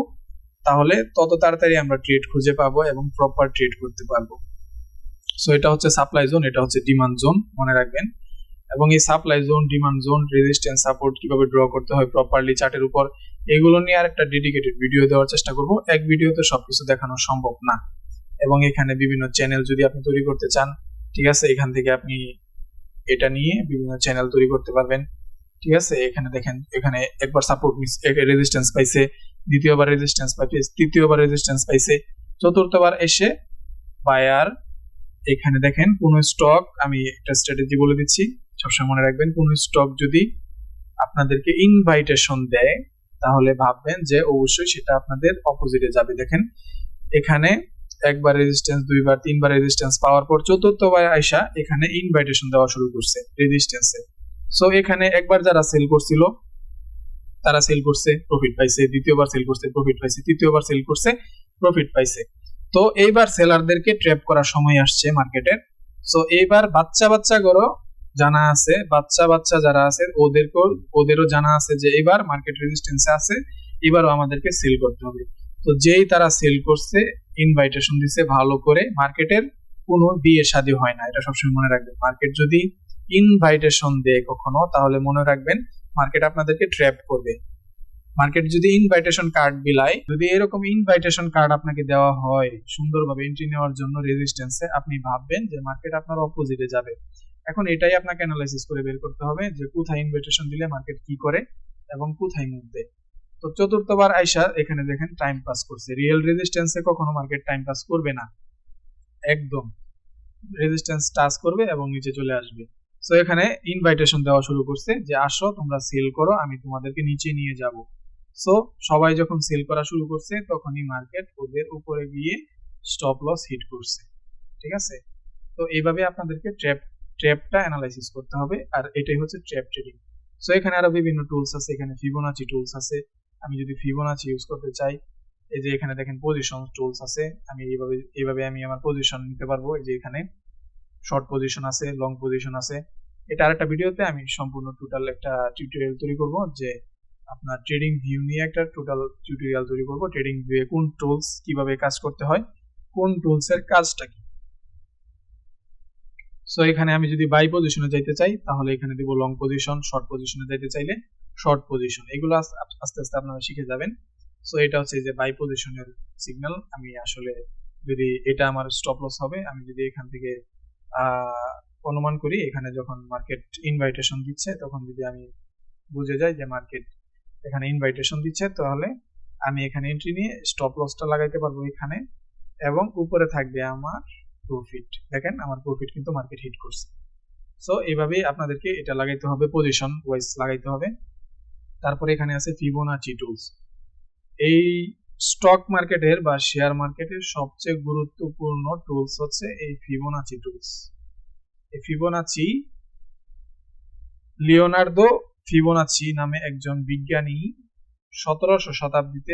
তাহলে তত তাড়াতাড়ি আমরা ট্রেড খুঁজে পাবো এবং প্রপার ট্রেড করতে পারবো। সো এটা হচ্ছে সাপ্লাই জোন, এটা হচ্ছে ডিমান্ড জোন, মনে রাখবেন। এবং এই supply zone, demand zone, resistance, support কিভাবে ড্র করতে হয় প্রপারলি চার্টের উপর, এগুলো নিয়ে আর একটা ডেডিকেটেড ভিডিও দেওয়ার চেষ্টা করব। এক ভিডিওতে সবকিছু দেখানো সম্ভব না। এবং এখানে বিভিন্ন চ্যানেল যদি আপনি তৈরি করতে চান, ঠিক আছে, এখান থেকে আপনি এটা নিয়ে বিভিন্ন চ্যানেল তৈরি করতে পারবেন। ঠিক আছে, এখানে দেখেন, এখানে একবার সাপোর্ট রেজিস্ট্যান্স পাইছে, দ্বিতীয়বার রেজিস্ট্যান্স পাইছে, তৃতীয়বার রেজিস্ট্যান্স পাইছে, চতুর্থবার এসে বায়ার। এখানে দেখেন কোন স্টক, আমি একটা স্ট্র্যাটেজি বলে দিচ্ছি, সবসময় মনে রাখবেন, কোন স্টক যদি আপনাদেরকে ইনভাইটেশন দেয় তাহলে ভাববেন যে অবশ্যই সেটা আপনাদের অপোজিটে যাবে। দেখেন এখানে একবার রেজিস্ট্যান্স, দুইবার, তিনবার রেজিস্ট্যান্স পাওয়ার পর চতুর্থবার আয়সা এখানে ইনভাইটেশন দেওয়া শুরু করছে রেজিস্ট্যান্সে। সো এখানে একবার যারা সেল করছিল তারা সেল করছে, প্রফিট পাইছে, দ্বিতীয়বার সেল করছে, প্রফিট পাইছে, তৃতীয়বার সেল করছে, প্রফিট পাইছে। তো এইবার সেলারদেরকে ট্র্যাপ করার সময় আসছে মার্কেটের। সো এইবার বাচ্চা গরো জানা আছে, বাচ্চা যারা আছে ওদেরও জানা আছে যে এবার মার্কেট রেজিস্ট্যান্সে আছে, এবারও আমাদেরকে সেল করতে হবে। তো যেই তারা সেল করছে, ইনভাইটেশন দিছে ভালো করে, মার্কেটের কোনো বিয়ে শাদী হয় না, এটা সবসময় মনে রাখবেন। মার্কেট যদি ইনভাইটেশন দেয় কখনো, তাহলে মনে রাখবেন মার্কেট আপনাদেরকে ট্র্যাপ করবে। মার্কেট যদি ইনভাইটেশন কার্ড বিলায়, যদি এরকম ইনভাইটেশন কার্ড আপনাকে দেওয়া হয় সুন্দরভাবে এন্ট্রি নেওয়ার জন্য রেজিস্ট্যান্সে, আপনি ভাববেন যে মার্কেট আপনার অপোজিটে যাবে। এখন এটাই আপনাকে অ্যানালাইসিস করে বের করতে হবে যে কোথায় ইনভাইটেশন দিলে মার্কেট কি করে এবং কোথায় মুভ দেয়। তো চতুর্থবার আইসা এখানে দেখেন টাইম পাস করছে। রিয়েল রেজিস্ট্যান্সে কখনো মার্কেট টাইম পাস করবে না, একদম রেজিস্ট্যান্স টাচ করবে এবং নিচে চলে আসবে। সো এখানে ইনভাইটেশন দেওয়া শুরু করছে যে আসো তোমরা সেল করো, আমি তোমাদেরকে নিচে নিয়ে যাব। সো সবাই যখন সেল করা শুরু করছে, তখনই মার্কেট ওদের উপরে গিয়ে স্টপ লস হিট করছে। ঠিক আছে, তো এইভাবে আপনাদেরকে ট্র্যাপটা অ্যানালাইসিস করতে হবে, আর এটাই হচ্ছে ট্র্যাপ ট্রেডিং। সো এখানে আরো বিভিন্ন টুলস আছে, এখানে ফিবোনাচি টুলস আছে। আমি যদি ফিবোনাচি ইউজ করতে চাই, এই যে এখানে দেখেন পজিশন টুলস আছে, আমি এইভাবে আমি আমার পজিশন নিতে পারবো। এই যে এখানে শর্ট পজিশন আছে, লং পজিশন আছে। এটা আরেকটা ভিডিওতে আমি সম্পূর্ণ টোটাল একটা টিউটোরিয়াল তৈরি করব, যে আপনার ট্রেডিং ভিউ নিয়ে একটা টোটাল টিউটোরিয়াল তৈরি করব, ট্রেডিং ভিউয়ে কোন টুলস কিভাবে কাজ করতে হয়, কোন টুলস এর কাজটা কি। সো এখানে আমি যদি বাই পজিশনে যাইতে চাই তাহলে এখানে দিব লং পজিশন, শর্ট পজিশনে যাইতে চাইলে শর্ট পজিশন। এগুলো আস্তে আস্তে আপনারা শিখে যাবেন। সো এটা হচ্ছে যে বাই পজিশনের সিগন্যাল। আমি আসলে যদি এটা আমার স্টপ লস হবে, আমি যদি এখান থেকে অনুমান করি এখানে যখন মার্কেট ইনভাইটেশন দিচ্ছে, তখন যদি আমি বুঝে যাই যে মার্কেট এখানে ইনভাইটেশন দিচ্ছে, তাহলে আমি এখানে এন্ট্রি নিয়ে স্টপ লসটা লাগাইতে পারবো এখানে, এবং উপরে থাকবে আমার প্রফিট। দেখেন আমার প্রফিট কিন্তু মার্কেট হিট করছে। সো এইভাবেই আপনাদেরকে এটা লাগাইতে হবে, পজিশন ওয়াইজ লাগাইতে হবে। তারপরে এখানে আছে ফিবোনাচি টুলস। এই স্টক মার্কেটের বা শেয়ার মার্কেটের সবচেয়ে গুরুত্বপূর্ণ টুলস হচ্ছে এই ফিবোনাচি টুলস। এই ফিবোনাচি, লিওনার্দো ফিবোনাচি নামে একজন বিজ্ঞানী 1700 শতাব্দীতে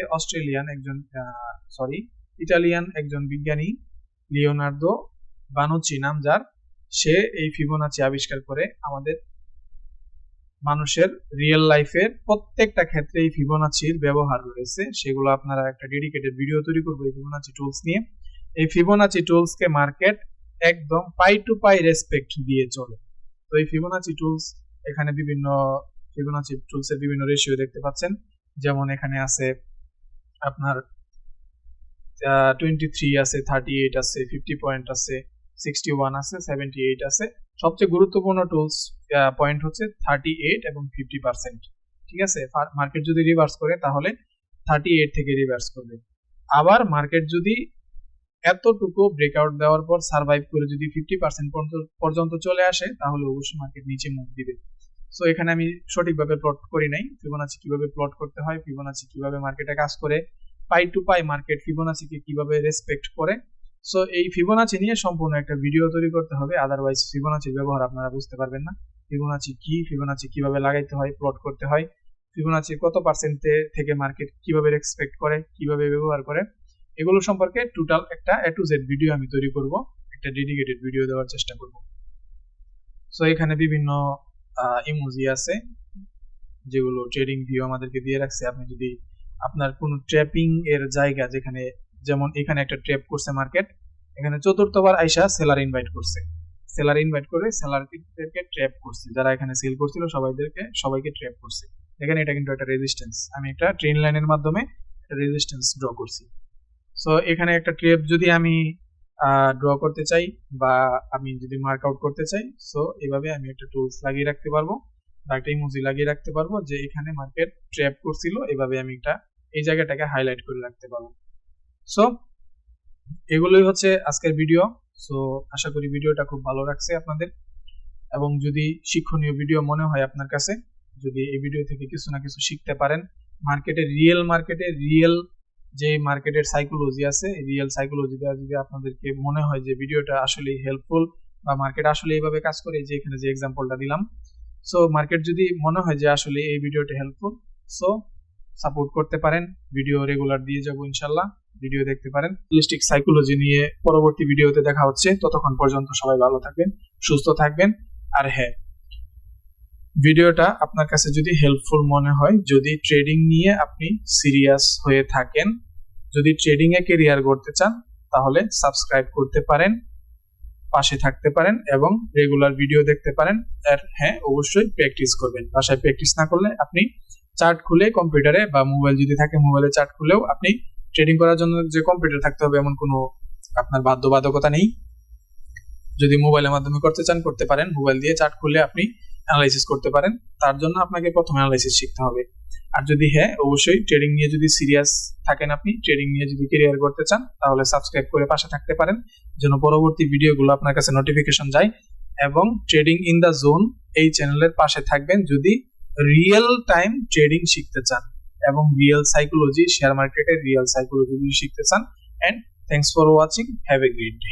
ইটালিয়ান একজন বিজ্ঞানী লিওনার্দো বানুচি নাম যার, সে এই ফিবোনাচি আবিষ্কার করে আমাদের মানুষের রিয়েল লাইফের প্রত্যেকটা ক্ষেত্রে এই ফিবোনাচির ব্যবহার রয়েছে। সেগুলো আপনারা একটা ডেডিকেটেড ভিডিও তৈরি করবো এই ফিবোনাচি টুলস নিয়ে। এই ফিবোনাচি টুলস কে মার্কেট একদম পাই টু পাই রেসপেক্ট দিয়ে চলে। তো এই ফিবোনাচি টুলস, এখানে বিভিন্ন ফিবোনাচি টুলস এর বিভিন্ন রেশিও দেখতে পাচ্ছেন। যেমন এখানে আছে আপনার 23 আছে, 38 আছে, 50 পয়েন্ট আছে, 61 আছে, 78 আছে। সবচেয়ে গুরুত্বপূর্ণ টুলস পয়েন্ট হচ্ছে 38 এবং 50%। ঠিক আছে, মার্কেট যদি রিভার্স করে তাহলে 38 থেকে রিভার্স করবে। আবার মার্কেট যদি এতটুকু ব্রেকআউট দেওয়ার পর সার্ভাইভ করে যদি 50% পর্যন্ত চলে আসে, তাহলে অবশ্যই মার্কেট নিচে মুভ দিবে। সো এখানে আমি সঠিকভাবে প্লট করি নাই ফিবোনাচি কিভাবে প্লট করতে হয়, ফিবোনাচি কিভাবে মার্কেটে কাজ করে, পাই টু পাই মার্কেট ফিবোনাচিকে কিভাবে রেসপেক্ট করে। সো এই ফিবোনাচি নিয়ে সম্পূর্ণ একটা ভিডিও তৈরি করতে হবে, আদারওয়াইজ ফিবোনাচির ব্যবহার আপনারা বুঝতে পারবেন না। ফিবোনাচি কি, ফিবোনাচি কিভাবে লাগাইতে হয়, প্লট করতে হয়, ফিবোনাচি কত পার্সেন্ট থেকে মার্কেট কিভাবে রেসপেক্ট করে, কিভাবে ব্যবহার করে, এগুলো সম্পর্কে টোটাল একটা A to Z ভিডিও আমি তৈরি করব, একটা ডেডিকেটেড ভিডিও দেওয়ার চেষ্টা করব। সো এখানে বিভিন্ন ইমোজি আছে যেগুলো ট্রেডিং ভিউ আমাদেরকে দিয়ে রাখছে। আপনি যদি আপনার কোনো ট্র্যাপিং এর জায়গা, যেখানে যেমন এখানে একটা ট্র্যাপ করছে মার্কেট, এখানে চতুর্থবার আইসা সেলার ইনভাইট করছে, সেলার ইনভাইট করে সেলারদেরকে ট্র্যাপ করছে, যারা এখানে সেল করছিল সবাইকে ট্র্যাপ করছে। দেখেন এটা কিন্তু একটা রেজিস্ট্যান্স, আমি একটা ট্রেন লাইনের মাধ্যমে একটা রেজিস্ট্যান্স ড্র করছি। সো এখানে একটা ট্র্যাপ যদি আমি ড্র করতে চাই বা আমি যদি মার্ক আউট করতে চাই, সো এভাবে আমি একটা টুলস লাগিয়ে রাখতে পারবো বা একটা ইমোজি লাগিয়ে রাখতে পারবো যে এখানে মার্কেট ট্র্যাপ করছিল, এভাবে আমি এই জায়গাটাকে হাইলাইট করে রাখতে পারবো। সো এগুলোই হচ্ছে আজকের ভিডিও। সো আশা করি ভিডিওটা খুব ভালো লাগছে আপনাদের, এবং যদি শিক্ষণীয় ভিডিও মনে হয় আপনার কাছে, যদি এই ভিডিও থেকে কিছু না কিছু শিখতে পারেন, রিয়েল যে মার্কেটের সাইকোলজি আছে, রিয়েল সাইকোলজিটা যদি আপনাদেরকে মনে হয় যে ভিডিওটা আসলে হেল্পফুল বা মার্কেট আসলে এইভাবে কাজ করে, যে এখানে যে এক্সাম্পলটা দিলাম, সো মার্কেট যদি মনে হয় যে আসলে এই ভিডিওটা হেল্পফুল, সো সাপোর্ট করতে পারেন, ভিডিও রেগুলার দিয়ে যাবো ইনশাল্লাহ, ভিডিও দেখতে পারেন। হোলিস্টিক সাইকোলজি নিয়ে পরবর্তী ভিডিওতে দেখা হচ্ছে, ততক্ষণ পর্যন্ত সবাই ভালো থাকবেন, সুস্থ থাকবেন। আর হ্যাঁ, ভিডিওটা আপনার কাছে যদি হেল্পফুল মনে হয়, যদি ট্রেডিং নিয়ে আপনি সিরিয়াস হয়ে থাকেন, যদি ট্রেডিং এ ক্যারিয়ার গড়তে চান, তাহলে সাবস্ক্রাইব করতে পারেন, পাশে থাকতে পারেন এবং রেগুলার ভিডিও দেখতে পারেন। আর হ্যাঁ, অবশ্যই প্র্যাকটিস করবেন। বাসায় প্র্যাকটিস না করলে আপনি চার্ট খুলে কম্পিউটারে বা মোবাইল যদি থাকে মোবাইলে চার্ট খুলেও আপনি ট্রেডিং করার জন্য যে কম্পিউটার থাকতে হবে এমন কোনো আপনার বাধ্যবাধকতা নেই। যদি মোবাইলের মাধ্যমে করতে চান করতে পারেন, মোবাইল দিয়ে চার্ট খুলে আপনি অ্যানালাইসিস করতে পারেন। তার জন্য আপনাকে প্রথমে অ্যানালাইসিস শিখতে হবে। আর যদি হ্যাঁ, অবশ্যই ট্রেডিং নিয়ে যদি সিরিয়াস থাকেন, আপনি ট্রেডিং নিয়ে যদি ক্যারিয়ার করতে চান, তাহলে সাবস্ক্রাইব করে পাশে থাকতে পারেন, যেন পরবর্তী ভিডিওগুলো আপনার কাছে নোটিফিকেশন যায়। এবং ট্রেডিং ইন দ্য জোন এই চ্যানেলের পাশে থাকবেন যদি রিয়েল টাইম ট্রেডিং শিখতে চান এবং রিয়েল সাইকোলজি, শেয়ার মার্কেটের রিয়েল সাইকোলজি শিখতে চান। And thanks for watching, have a great day.